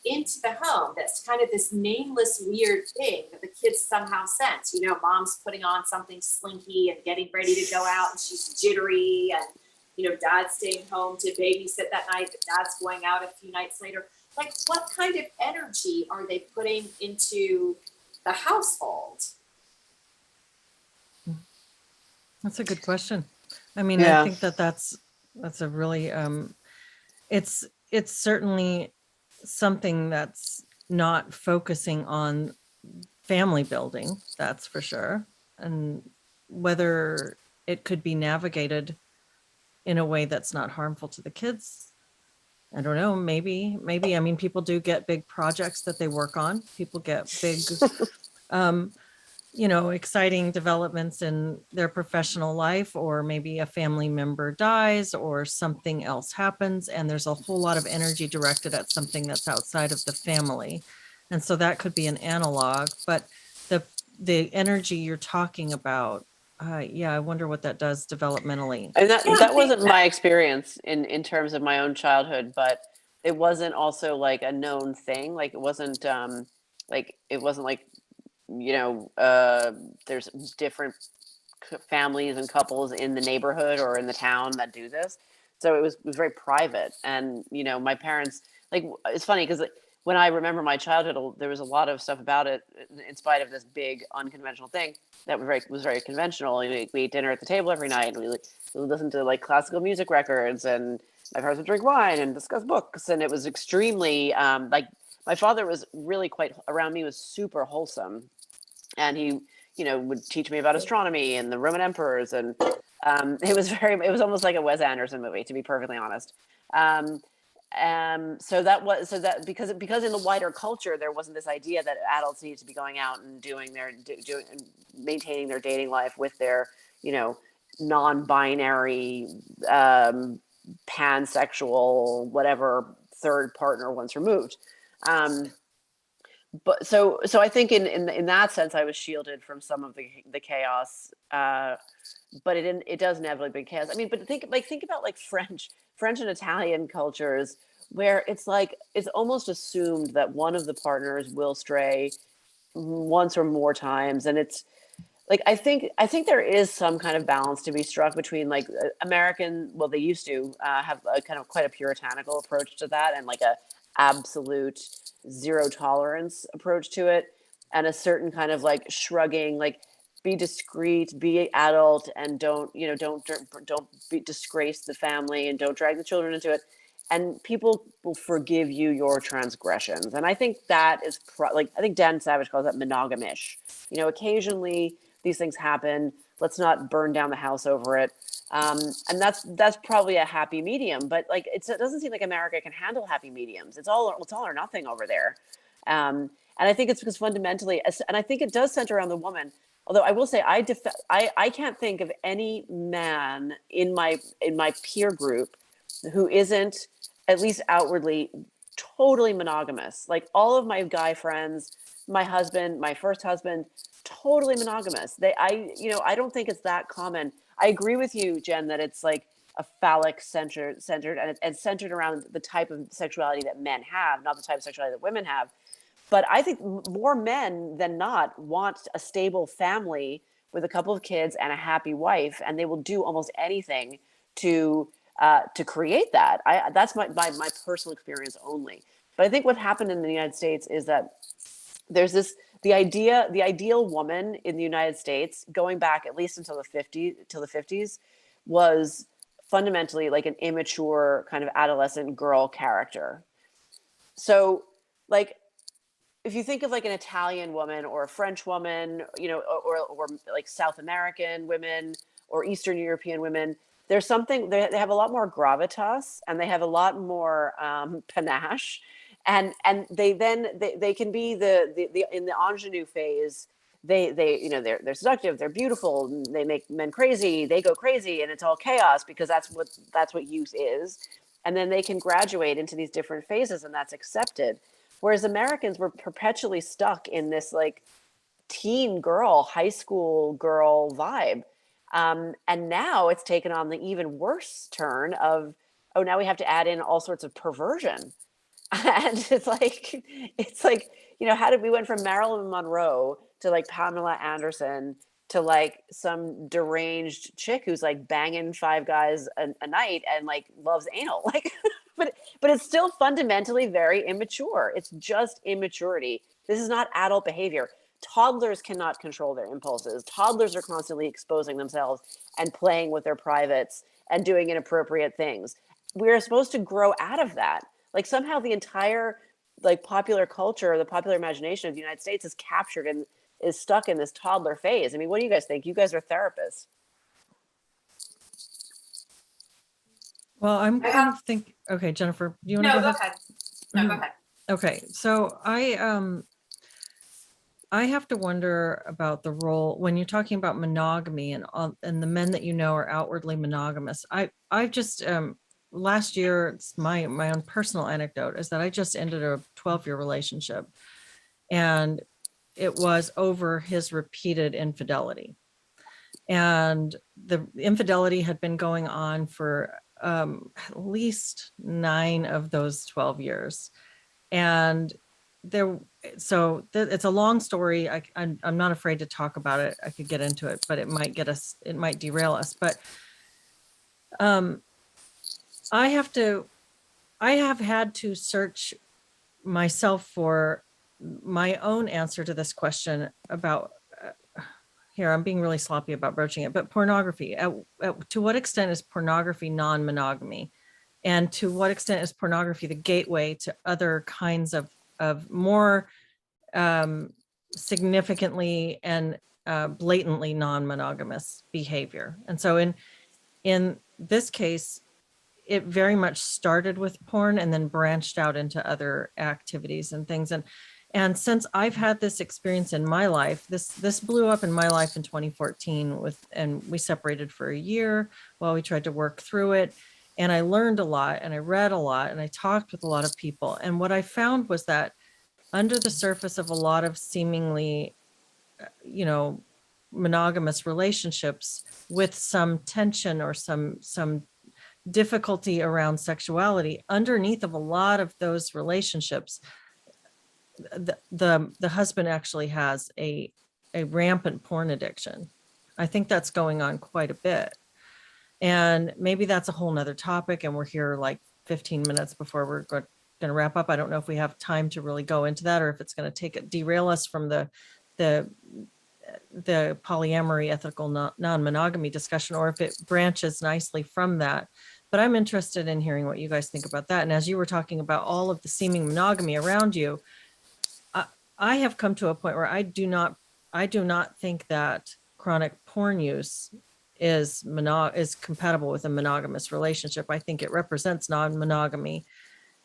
into the home? That's kind of this nameless, weird thing that the kids somehow sense. You know, mom's putting on something slinky and getting ready to go out, and she's jittery, and, you know, dad's staying home to babysit that night, but dad's going out a few nights later. Like, what kind of energy are they putting into the household? That's a good question. I mean, I think that's a really, it's certainly something that's not focusing on family building, that's for sure. And whether it could be navigated in a way that's not harmful to the kids, I don't know, maybe, I mean, people do get big projects that they work on. People get big, you know, exciting developments in their professional life, or maybe a family member dies or something else happens, and there's a whole lot of energy directed at something that's outside of the family. And so that could be an analog, but the energy you're talking about, I wonder what that does developmentally. And that wasn't my experience in terms of my own childhood, but it wasn't also like a known thing. Like it wasn't like, you know, there's different families and couples in the neighborhood or in the town that do this. So it was very private. And, you know, my parents, like, it's funny because when I remember my childhood, there was a lot of stuff about it in spite of this big unconventional thing that was very conventional. We ate dinner at the table every night, and we listened to like classical music records, and my parents would drink wine and discuss books. And it was extremely, like, my father was really quite, around me, was super wholesome. And he, would teach me about astronomy and the Roman emperors. And it was almost like a Wes Anderson movie, to be perfectly honest. So that because in the wider culture, there wasn't this idea that adults need to be going out and doing maintaining their dating life with their, non-binary, pansexual, whatever third partner once removed. But so I think in that sense, I was shielded from some of the chaos. But it does inevitably bring chaos. I mean, but think about like French and Italian cultures, where it's almost assumed that one of the partners will stray once or more times, and it's like I think there is some kind of balance to be struck between like American. Well, they used to have a kind of quite a puritanical approach to that, and like a absolute zero tolerance approach to it, and a certain kind of like shrugging, like be discreet, be adult, and don't disgrace the family, and don't drag the children into it, and people will forgive you your transgressions. And I think that is I think Dan Savage calls that monogamish. Occasionally these things happen. Let's not burn down the house over it. And that's probably a happy medium, but like it doesn't seem like America can handle happy mediums. It's all or nothing over there. And I think it's because fundamentally, and I think it does center around the woman. Although I will say, I can't think of any man in my peer group who isn't at least outwardly totally monogamous. Like all of my guy friends, my husband, my first husband, totally monogamous. I don't think it's that common. I agree with you, Jen, that it's like a phallic centered and centered around the type of sexuality that men have, not the type of sexuality that women have. But I think more men than not want a stable family with a couple of kids and a happy wife, and they will do almost anything to create that. That's my personal experience only. But I think what happened in the United States is that there's the ideal woman in the United States, going back at least until the 50s, was fundamentally like an immature kind of adolescent girl character. So like, if you think of like an Italian woman or a French woman, or like South American women or Eastern European women, there's something, they have a lot more gravitas, and they have a lot more panache, and they can be the in the ingenue phase. They're seductive, they're beautiful, they make men crazy, they go crazy, and it's all chaos because that's what youth is. And then they can graduate into these different phases, and that's accepted. Whereas Americans were perpetually stuck in this like teen girl, high school girl vibe. And now it's taken on the even worse turn of, oh, now we have to add in all sorts of perversion. And it's like, how did we went from Marilyn Monroe to like Pamela Anderson to like some deranged chick who's like banging 5 guys a night and like loves anal. Like, but it's still fundamentally very immature. It's just immaturity. This is not adult behavior. Toddlers cannot control their impulses. Toddlers are constantly exposing themselves and playing with their privates and doing inappropriate things. We're supposed to grow out of that. Like somehow the entire like popular culture, the popular imagination of the United States is captured and is stuck in this toddler phase. I mean, what do you guys think? You guys are therapists. Well, I'm kind of thinking, okay, Jennifer, do you want to go ahead? No, go ahead. Okay, so I have to wonder about the role when you're talking about monogamy and the men that are outwardly monogamous. I've just last year, it's my own personal anecdote is that I just ended a 12-year relationship, and it was over his repeated infidelity. And the infidelity had been going on for at least 9 of those 12 years. And it's a long story. I'm not afraid to talk about it. I could get into it, but it might derail us. But I have had to search myself for my own answer to this question about here, I'm being really sloppy about broaching it, but pornography. To what extent is pornography non-monogamy? And to what extent is pornography the gateway to other kinds of more significantly and blatantly non-monogamous behavior. And so in this case, it very much started with porn and then branched out into other activities and things. And since I've had this experience in my life, this blew up in my life in 2014 and we separated for a year while we tried to work through it. And I learned a lot and I read a lot and I talked with a lot of people. And what I found was that under the surface of a lot of seemingly, monogamous relationships with some tension or some difficulty around sexuality, underneath of a lot of those relationships, the husband actually has a rampant porn addiction. I think that's going on quite a bit. And maybe that's a whole nother topic. And we're here like 15 minutes before we're going to wrap up. I don't know if we have time to really go into that, or if it's going to derail us from the polyamory, ethical non-monogamy discussion, or if it branches nicely from that. But I'm interested in hearing what you guys think about that. And as you were talking about all of the seeming monogamy around you, I have come to a point where I do not think that chronic porn use is compatible with a monogamous relationship. I think it represents non-monogamy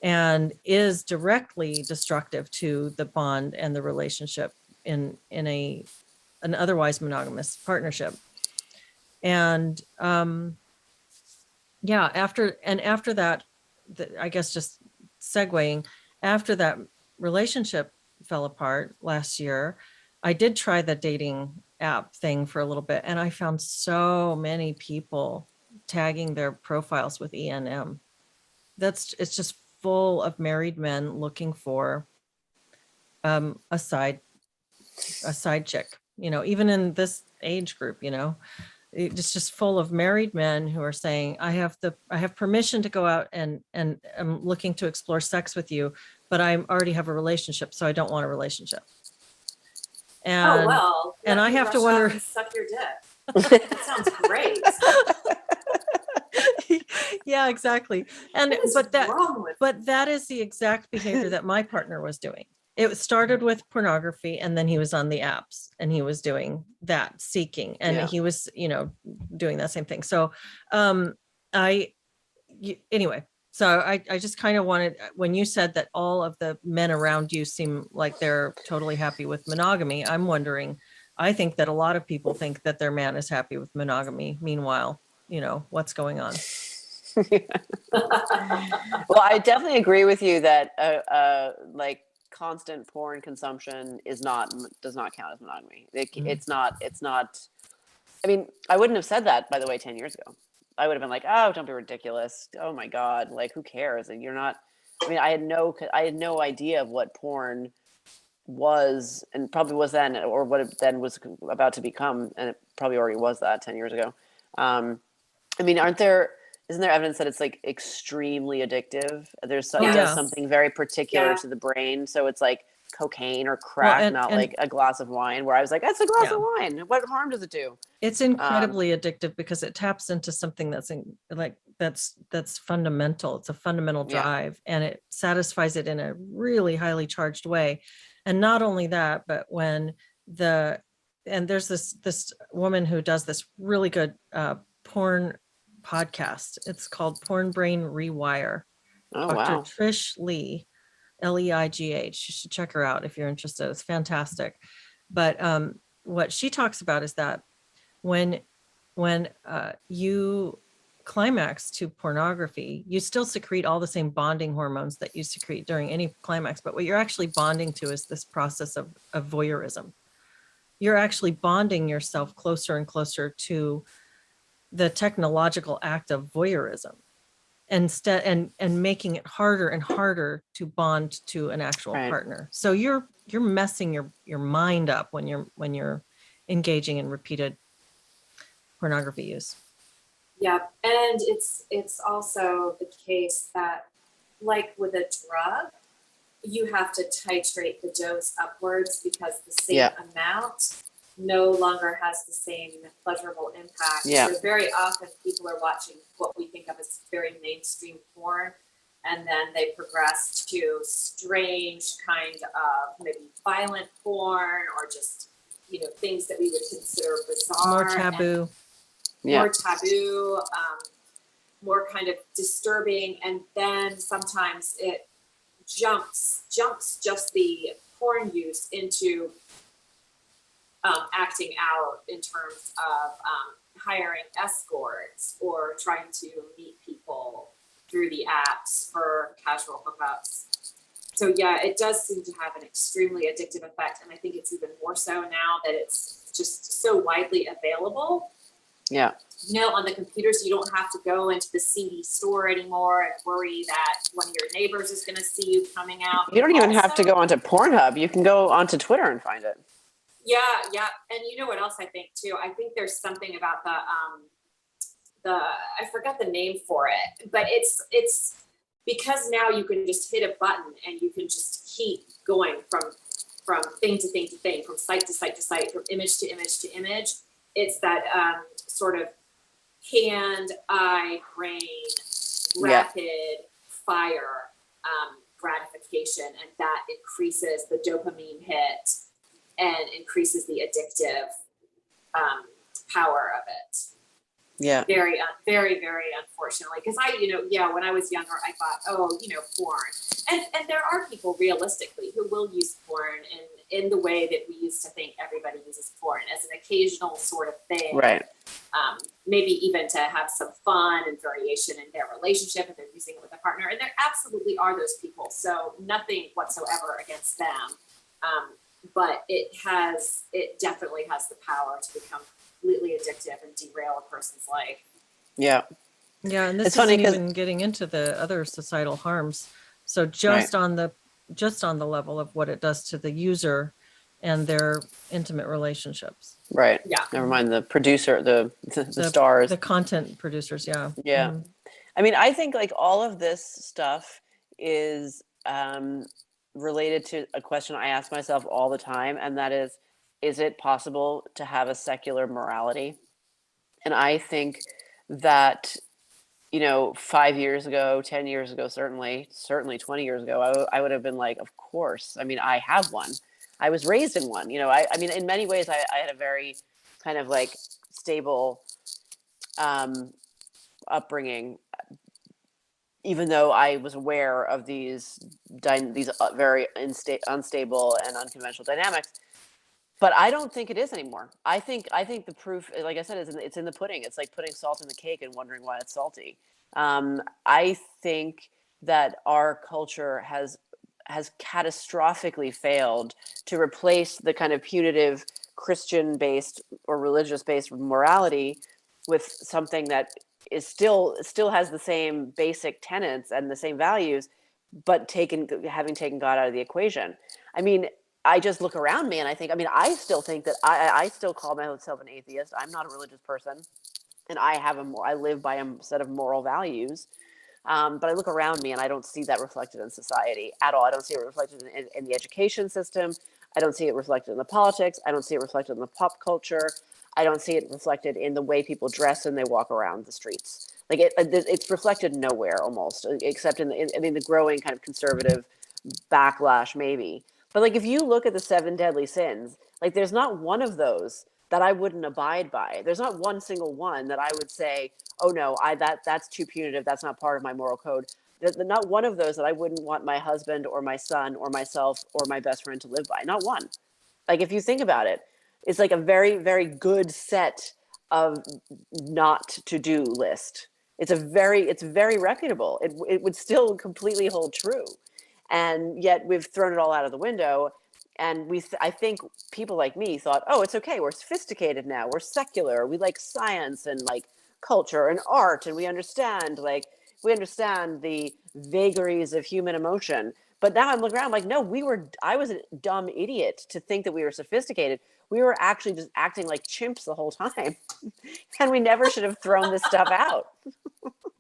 and is directly destructive to the bond and the relationship in an otherwise monogamous partnership. And after that, I guess just segueing, after that relationship fell apart last year, I did try the dating app thing for a little bit, and I found so many people tagging their profiles with ENM. It's just full of married men looking for a side chick, even in this age group, it's just full of married men who are saying, I have permission to go out and I'm looking to explore sex with you, but I already have a relationship, so I don't want a relationship. And, and I have to wonder, suck your dick. That sounds great. Yeah, exactly. And but that is the exact behavior that my partner was doing. It started with pornography, and then he was on the apps and he was doing that, seeking, and he was, doing that same thing. So anyway, so I just kind of wanted, when you said that all of the men around you seem like they're totally happy with monogamy, I'm wondering, I think that a lot of people think that their man is happy with monogamy. Meanwhile, what's going on? Well, I definitely agree with you that like constant porn consumption does not count as monogamy. It's not. I mean, I wouldn't have said that, by the way, 10 years ago. I would have been like, oh, don't be ridiculous. Oh my God. Like, who cares? And you're not, I mean, I had no idea of what porn was, and probably was then, or what it then was about to become. And it probably already was that 10 years ago. I mean, isn't there evidence that it's like extremely addictive? It does something very particular to the brain. So it's like cocaine or crack, not like a glass of wine, where I was like, that's a glass of wine. What harm does it do? It's incredibly addictive because it taps into something that's fundamental. It's a fundamental drive, and it satisfies it in a really highly charged way. And not only that, but when there's this woman who does this really good porn podcast. It's called Porn Brain Rewire. Oh, Dr. wow. Trish Leigh, Leigh. You should check her out if you're interested. It's fantastic. But what she talks about is that when you climax to pornography, you still secrete all the same bonding hormones that you secrete during any climax. But what you're actually bonding to is this process of voyeurism. You're actually bonding yourself closer and closer to the technological act of voyeurism, and making it harder and harder to bond to an actual partner. So you're messing your mind up when you're engaging in repeated pornography use. Yeah, and it's also the case that, like with a drug, you have to titrate the dose upwards because the same amount no longer has the same pleasurable impact. Yeah. So very often people are watching what we think of as very mainstream porn, and then they progress to strange kind of maybe violent porn, or just things that we would consider bizarre, more taboo. more taboo, more kind of disturbing, and then sometimes it jumps just the porn use into acting out in terms of hiring escorts or trying to meet people through the apps for casual hookups. So yeah, it does seem to have an extremely addictive effect, and I think it's even more so now that it's just so widely available. Yeah. On the computers, you don't have to go into the CD store anymore and worry that one of your neighbors is going to see you coming out. You don't even have to go onto Pornhub. You can go onto Twitter and find it. Yeah. And you know what else I think too? I think there's something about I forgot the name for it, but it's because now you can just hit a button and you can just keep going from thing to thing to thing, from site to site to site, from image to image to image. It's that sort of hand-eye brain rapid fire gratification, and that increases the dopamine hit and increases the addictive power of it. Yeah. Very, very, very unfortunately, because when I was younger, I thought, porn, and there are people realistically who will use porn in the way that we used to think everybody uses porn, as an occasional sort of thing, right? Maybe even to have some fun and variation in their relationship if they're using it with a partner, and there absolutely are those people. So nothing whatsoever against them, but it definitely has the power to become completely addictive and derail a person's life. Yeah, and this isn't even getting into the other societal harms. So just on the level of what it does to the user and their intimate relationships. Right. Yeah. Never mind the producer, the stars, the content producers. Yeah. Yeah. Mm-hmm. I mean, I think like all of this stuff is related to a question I ask myself all the time, and that is it possible to have a secular morality? And I think that 5 years ago, 10 years ago, certainly 20 years ago, I would have been like, of course. I mean, I have one. I was raised in one. I mean, in many ways, I had a very kind of like stable upbringing, even though I was aware of these very unstable and unconventional dynamics. But I don't think it is anymore. I think the proof, like I said, it's in the pudding. It's like putting salt in the cake and wondering why it's salty. I think that our culture has catastrophically failed to replace the kind of punitive Christian-based or religious-based morality with something that is still has the same basic tenets and the same values, but having taken God out of the equation. I mean, I just look around me and I think, I still think that I still call myself an atheist. I'm not a religious person, and I live by a set of moral values. But I look around me and I don't see that reflected in society at all. I don't see it reflected in the education system. I don't see it reflected in the politics. I don't see it reflected in the pop culture. I don't see it reflected in the way people dress and they walk around the streets. Like it's reflected nowhere almost, except in the growing kind of conservative backlash, maybe. But like, if you look at the 7 deadly sins, like there's not one of those that I wouldn't abide by. There's not one single one that I would say, oh no, that's too punitive. That's not part of my moral code. There's not one of those that I wouldn't want my husband or my son or myself or my best friend to live by. Not one. Like, if you think about it, it's like a very, very good set of not to do list. It's very reputable. It would still completely hold true. And yet we've thrown it all out of the window. And I think people like me thought, oh, it's okay. We're sophisticated now. We're secular. We like science and like culture and art. And we understand the vagaries of human emotion. But now I'm looking around like, no, I was a dumb idiot to think that we were sophisticated. We were actually just acting like chimps the whole time. And we never should have thrown this stuff out.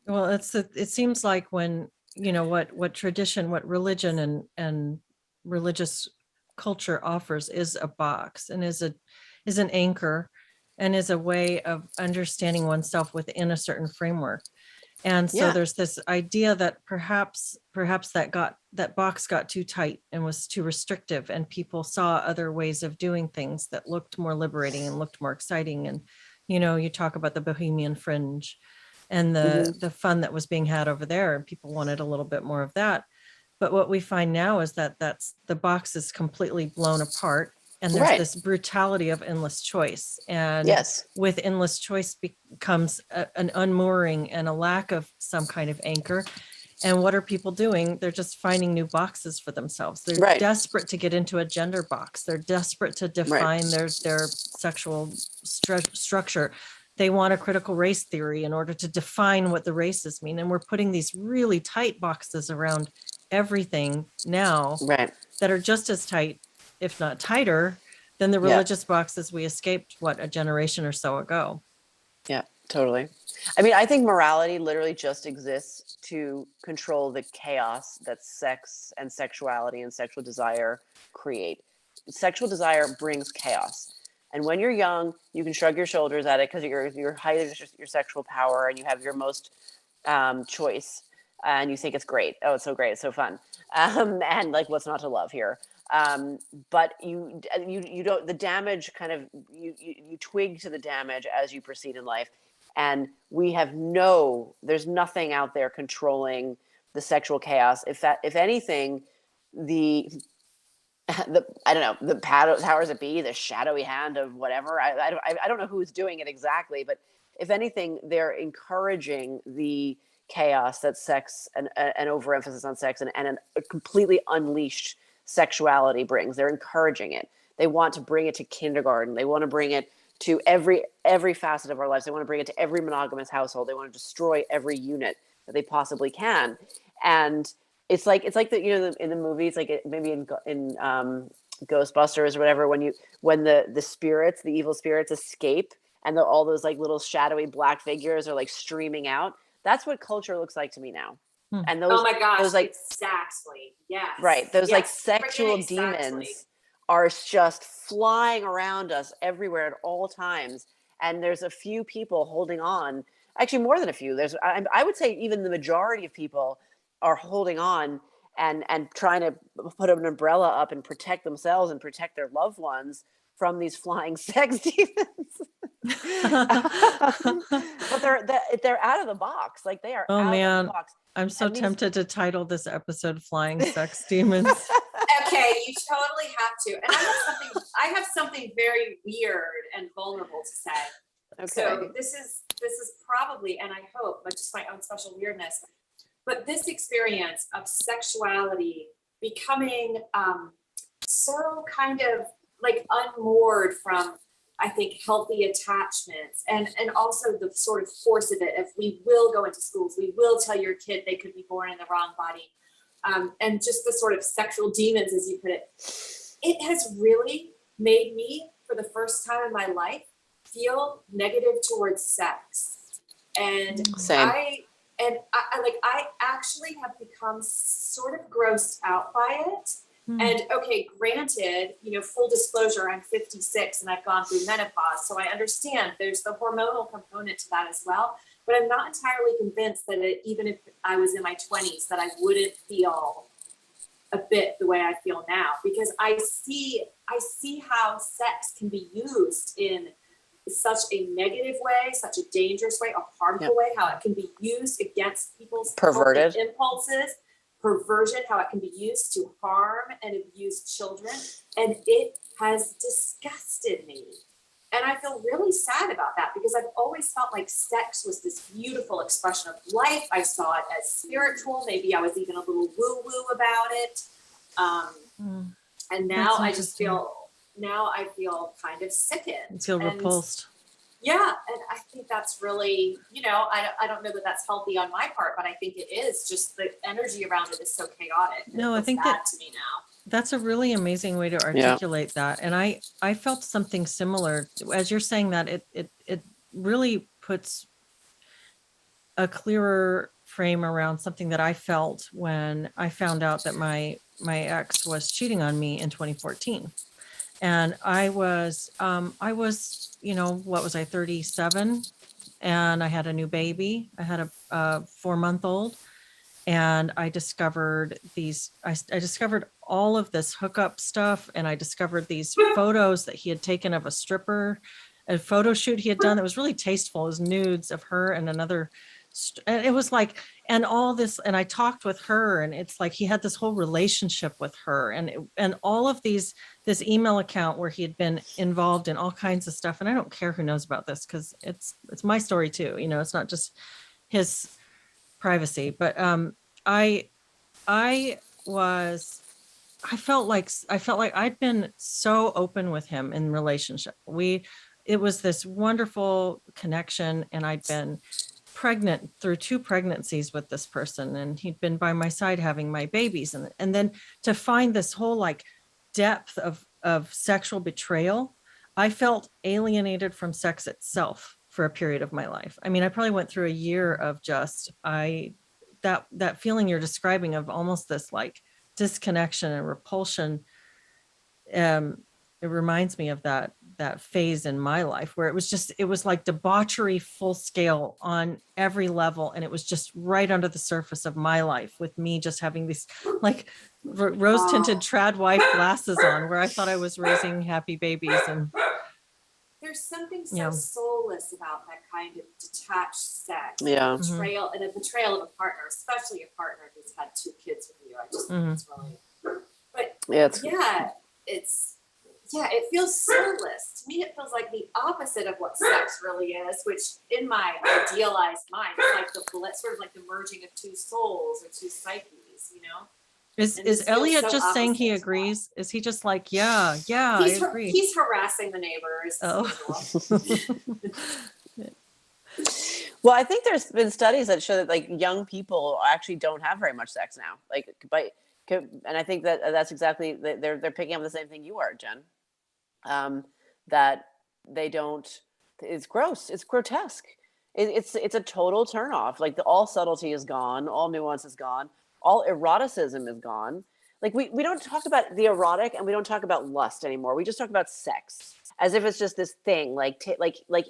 Well, it seems like when, what tradition, what religion and religious culture offers is a box and is an anchor and is a way of understanding oneself within a certain framework. And so Yeah. there's this idea that perhaps that box got too tight and was too restrictive, and people saw other ways of doing things that looked more liberating and looked more exciting. And, you talk about the Bohemian Fringe and the fun that was being had over there, and people wanted a little bit more of that. But what we find now is that the box is completely blown apart, and there's Right. this brutality of endless choice. And Yes. with endless choice becomes an unmooring and a lack of some kind of anchor. And what are people doing? They're just finding new boxes for themselves. They're Right. desperate to get into a gender box. They're desperate to define their sexual structure. They want a critical race theory in order to define what the races mean. And we're putting these really tight boxes around everything now Right. that are just as tight, if not tighter, than the religious boxes we escaped, a generation or so ago. Yeah, totally. I mean, I think morality literally just exists to control the chaos that sex and sexuality and sexual desire create. Sexual desire brings chaos. And when you're young, you can shrug your shoulders at it because you're height of your sexual power and you have your most choice, and you think it's great. Oh, it's so great. It's so fun. And like, what's not to love here? But you don't, the damage kind of, you twig to the damage as you proceed in life. And there's nothing out there controlling the sexual chaos. If anything, I don't know, the powers that be, the shadowy hand of whatever, I don't know who's doing it exactly, but if anything, they're encouraging the chaos that sex and an overemphasis on sex and a completely unleashed sexuality brings. They're encouraging it. They want to bring it to kindergarten. They want to bring it to every facet of our lives. They want to bring it to every monogamous household. They want to destroy every unit that they possibly can. And it's like the, in the movies, like maybe in Ghostbusters or whatever, when the spirits, the evil spirits escape, and all those like little shadowy black figures are like streaming out. That's what culture looks like to me now. And those, oh my gosh, those like exactly, yes, right, those yes, like sexual demons are just flying around us everywhere at all times. And there's a few people holding on. Actually, more than a few. I would say even the majority of people are holding on and trying to put an umbrella up and protect themselves and protect their loved ones from these flying sex demons. But they're out of the box. Like, they are Oh out man, of the box. I'm so tempted to title this episode "Flying Sex Demons." Okay, you totally have to. And I have something very weird and vulnerable to say. Okay. So this is probably, and I hope, but just my own special weirdness, but this experience of sexuality becoming so kind of like unmoored from, I think, healthy attachments, and also the sort of force of it. If we will go into schools, we will tell your kid they could be born in the wrong body. And just the sort of sexual demons, as you put it, it has really made me, for the first time in my life, feel negative towards sex. And Same. I actually have become sort of grossed out by it. And okay, granted, full disclosure, I'm 56 and I've gone through menopause. So I understand there's the hormonal component to that as well. But I'm not entirely convinced that even if I was in my 20s, that I wouldn't feel a bit the way I feel now, because I see how sex can be used in such a negative way, such a dangerous way, a harmful way, how it can be used against people's perverted impulses, perversion, how it can be used to harm and abuse children. And it has disgusted me. And I feel really sad about that, because I've always felt like sex was this beautiful expression of life. I saw it as spiritual. Maybe I was even a little woo-woo about it. And now I feel kind of sickened. You feel repulsed. Yeah. And I think that's really, I don't know that that's healthy on my part, but I think it is. Just the energy around it is so chaotic. No, I think that to me now. That's a really amazing way to articulate that. And I felt something similar as you're saying that. It really puts a clearer frame around something that I felt when I found out that my ex was cheating on me in 2014. And I was, what was I, 37? and I had a new baby. I had a 4-month-old, and I discovered I discovered all of this hookup stuff, and I discovered these photos that he had taken of a stripper, a photo shoot he had done that was really tasteful. It was nudes of her and another, and it was like, and all this, and I talked with her, and it's like he had this whole relationship with her, and all of these, this email account where he had been involved in all kinds of stuff. And I don't care who knows about this, because it's my story too. It's not just his privacy, but I felt like I'd been so open with him in relationship. It was this wonderful connection, and I'd been pregnant through 2 pregnancies with this person, and he'd been by my side having my babies, and then to find this whole like depth of sexual betrayal, I felt alienated from sex itself for a period of my life. I mean, I probably went through a year of just that feeling you're describing of almost this like disconnection and repulsion. It reminds me of that phase in my life where it was like debauchery full scale on every level, and it was just right under the surface of my life, with me just having these like rose tinted trad wife glasses on, where I thought I was raising happy babies. And there's something so soulless about that kind of detached sex. Yeah. Betrayal, and a betrayal of a partner, especially a partner who's had 2 kids with you. I just think it's really, but it feels soulless. To me, it feels like the opposite of what sex really is, which in my idealized mind is like sort of like the merging of 2 souls or 2 psyches, Is Elliot just saying he agrees? Is he just like, I agree? He's harassing the neighbors. Well, I think there's been studies that show that like young people actually don't have very much sex now. And I think that's exactly, they're picking up the same thing you are, Jen. That they don't. It's gross. It's grotesque. It's a total turnoff. Like all subtlety is gone. All nuance is gone. All eroticism is gone. Like we don't talk about the erotic, and we don't talk about lust anymore. We just talk about sex as if it's just this thing, like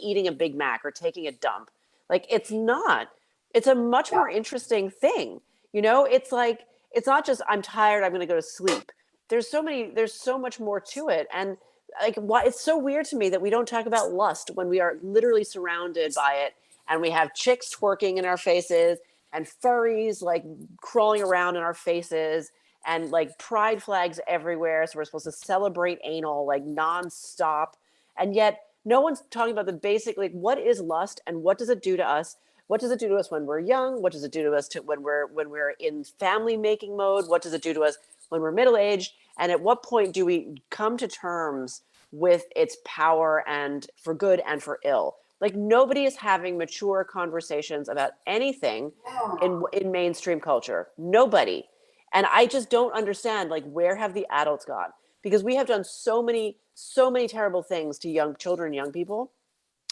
eating a Big Mac or taking a dump. Like it's not. It's a much more interesting thing. It's like, it's not just I'm tired, I'm going to go to sleep. There's so much more to it. And like, why it's so weird to me that we don't talk about lust when we are literally surrounded by it, and we have chicks twerking in our faces and furries like crawling around in our faces, and like pride flags everywhere. So we're supposed to celebrate anal like nonstop. And yet no one's talking about the basic, like, what is lust and what does it do to us? What does it do to us when we're young? What does it do to us when we're in family making mode? What does it do to us when we're middle-aged? And at what point do we come to terms with its power, and for good and for ill? Like, nobody is having mature conversations about anything in mainstream culture. Nobody. And I just don't understand, like, where have the adults gone? Because we have done so many terrible things to young children, young people.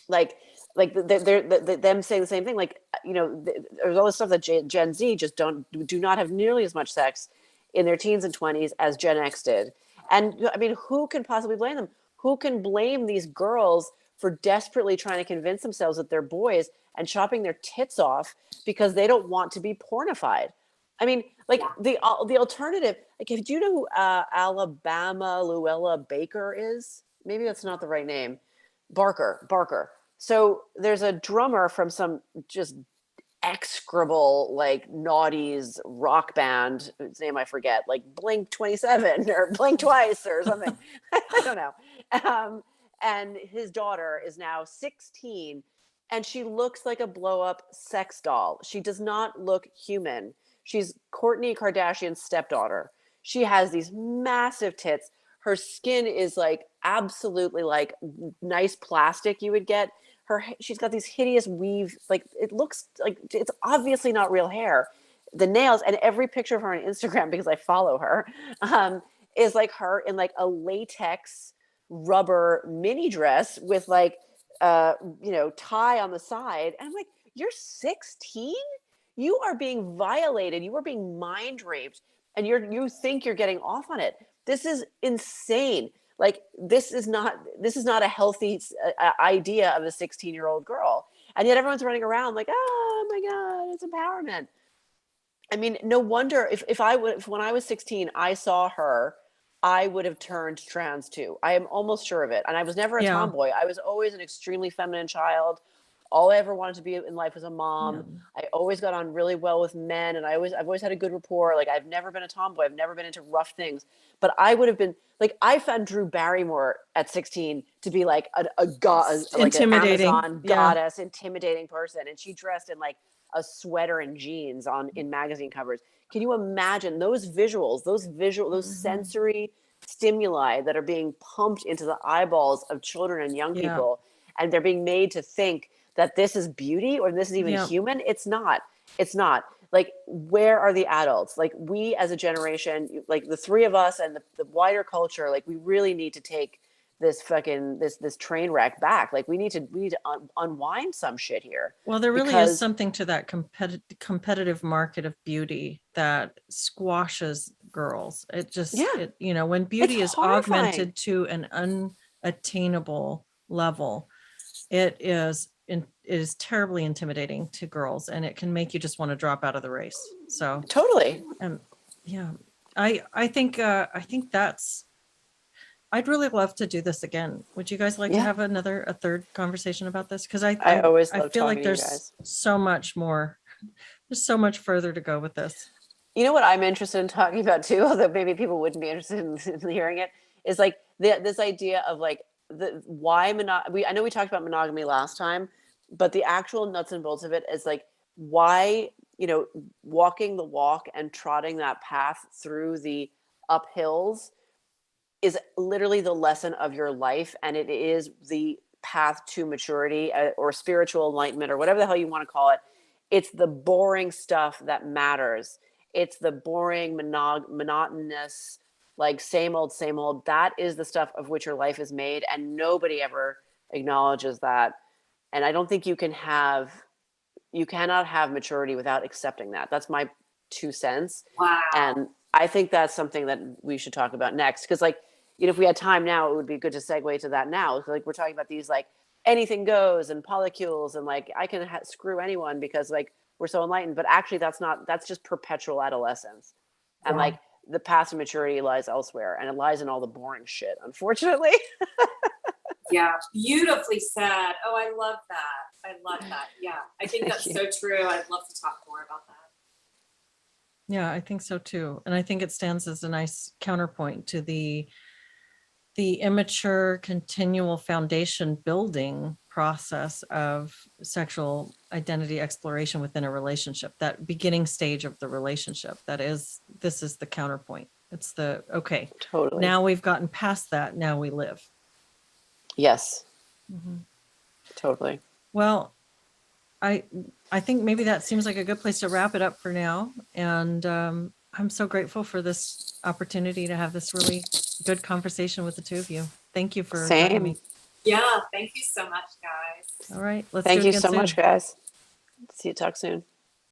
Like they're them saying the same thing. Like, there's all this stuff that Gen Z just do not have nearly as much sex in their teens and 20s as Gen X did. And I mean, who can possibly blame them? Who can blame these girls for desperately trying to convince themselves that they're boys and chopping their tits off because they don't want to be pornified? I mean, like, the alternative, like, do you know who Alabama Luella Baker is? Maybe that's not the right name. Barker. So there's a drummer from some just execrable, like, naughties rock band, whose name I forget, like Blink 27 or Blink Twice or something. I don't know. And his daughter is now 16, and she looks like a blow-up sex doll. She does not look human. She's Kourtney Kardashian's stepdaughter. She has these massive tits. Her skin is like absolutely like nice plastic you would get. She's got these hideous weave, like, it looks like it's obviously not real hair. The nails, and every picture of her on Instagram, because I follow her, is like her in like a latex rubber mini dress with like tie on the side. And I'm like, you're 16? You are being violated. You are being mind raped, and you think you're getting off on it. This is insane. Like, this is not a healthy idea of a 16-year-old girl. And yet everyone's running around like, oh my God, it's empowerment. I mean, no wonder if when I was 16, I saw her, I would have turned trans too. I am almost sure of it. And I was never a Yeah. tomboy. I was always an extremely feminine child. All I ever wanted to be in life was a mom. Yeah. I always got on really well with men, and I've always had a good rapport. Like, I've never been a tomboy. I've never been into rough things. But I would have been like, I found Drew Barrymore at 16 to be like a god, like an Intimidating. Amazon Yeah. goddess, intimidating person, and she dressed in like a sweater and jeans in magazine covers. Can you imagine those visuals, those sensory stimuli that are being pumped into the eyeballs of children and young Yeah. people, and they're being made to think that this is beauty or this is even Yeah. human? It's not. It's not. Like, where are the adults? Like, we as a generation, like the three of us and the wider culture, like, we really need to take this fucking this train wreck back. Like, we need to unwind some shit here. Well, there really because is something to that competitive market of beauty that squashes girls. It just, Yeah. you know, when beauty is horrifying. augmented to an unattainable level, it is terribly intimidating to girls, and it can make you just want to drop out of the race. So Totally. yeah, I think that's. I'd really love to do this again. Would you guys like to Yeah. have a third conversation about this? Because I always I love feel talking like to you there's guys. so much more. There's so much further to go with this. You know what I'm interested in talking about too, although maybe people wouldn't be interested in hearing it, is like this idea of like why I know we talked about monogamy last time, but the actual nuts and bolts of it is like why, you know, walking the walk and trotting that path through the uphills is literally the lesson of your life, and it is the path to maturity or spiritual enlightenment or whatever the hell you want to call it. It's the boring stuff that matters. It's the boring, monotonous, like same old, same old. That is the stuff of which your life is made, and nobody ever acknowledges that. And I don't think you cannot have maturity without accepting that. That's my 2 cents. Wow. And I think that's something that we should talk about next. Because, like, you know, if we had time now, it would be good to segue to that now. Like, we're talking about these, like, anything goes and polycules, and like, I can screw anyone because, like, we're so enlightened. But actually, that's just perpetual adolescence. And Yeah. like, the path to maturity lies elsewhere, and it lies in all the boring shit, unfortunately. Yeah, beautifully said. Oh, I love that. I love that. Yeah, I think that's so true. I'd love to talk more about that. Yeah, I think so too. And I think it stands as a nice counterpoint to the immature continual foundation building process of sexual identity exploration within a relationship, that beginning stage of the relationship. This is the counterpoint. It's the, okay, Totally. now we've gotten past that. Now we live. Yes. Mm-hmm. Totally. Well, I think maybe that seems like a good place to wrap it up for now. And I'm so grateful for this opportunity to have this really good conversation with the two of you. Thank you for joining me. Yeah, thank you so much, guys. All right, let's Thank do it you again so soon. much, guys. See you. Talk soon.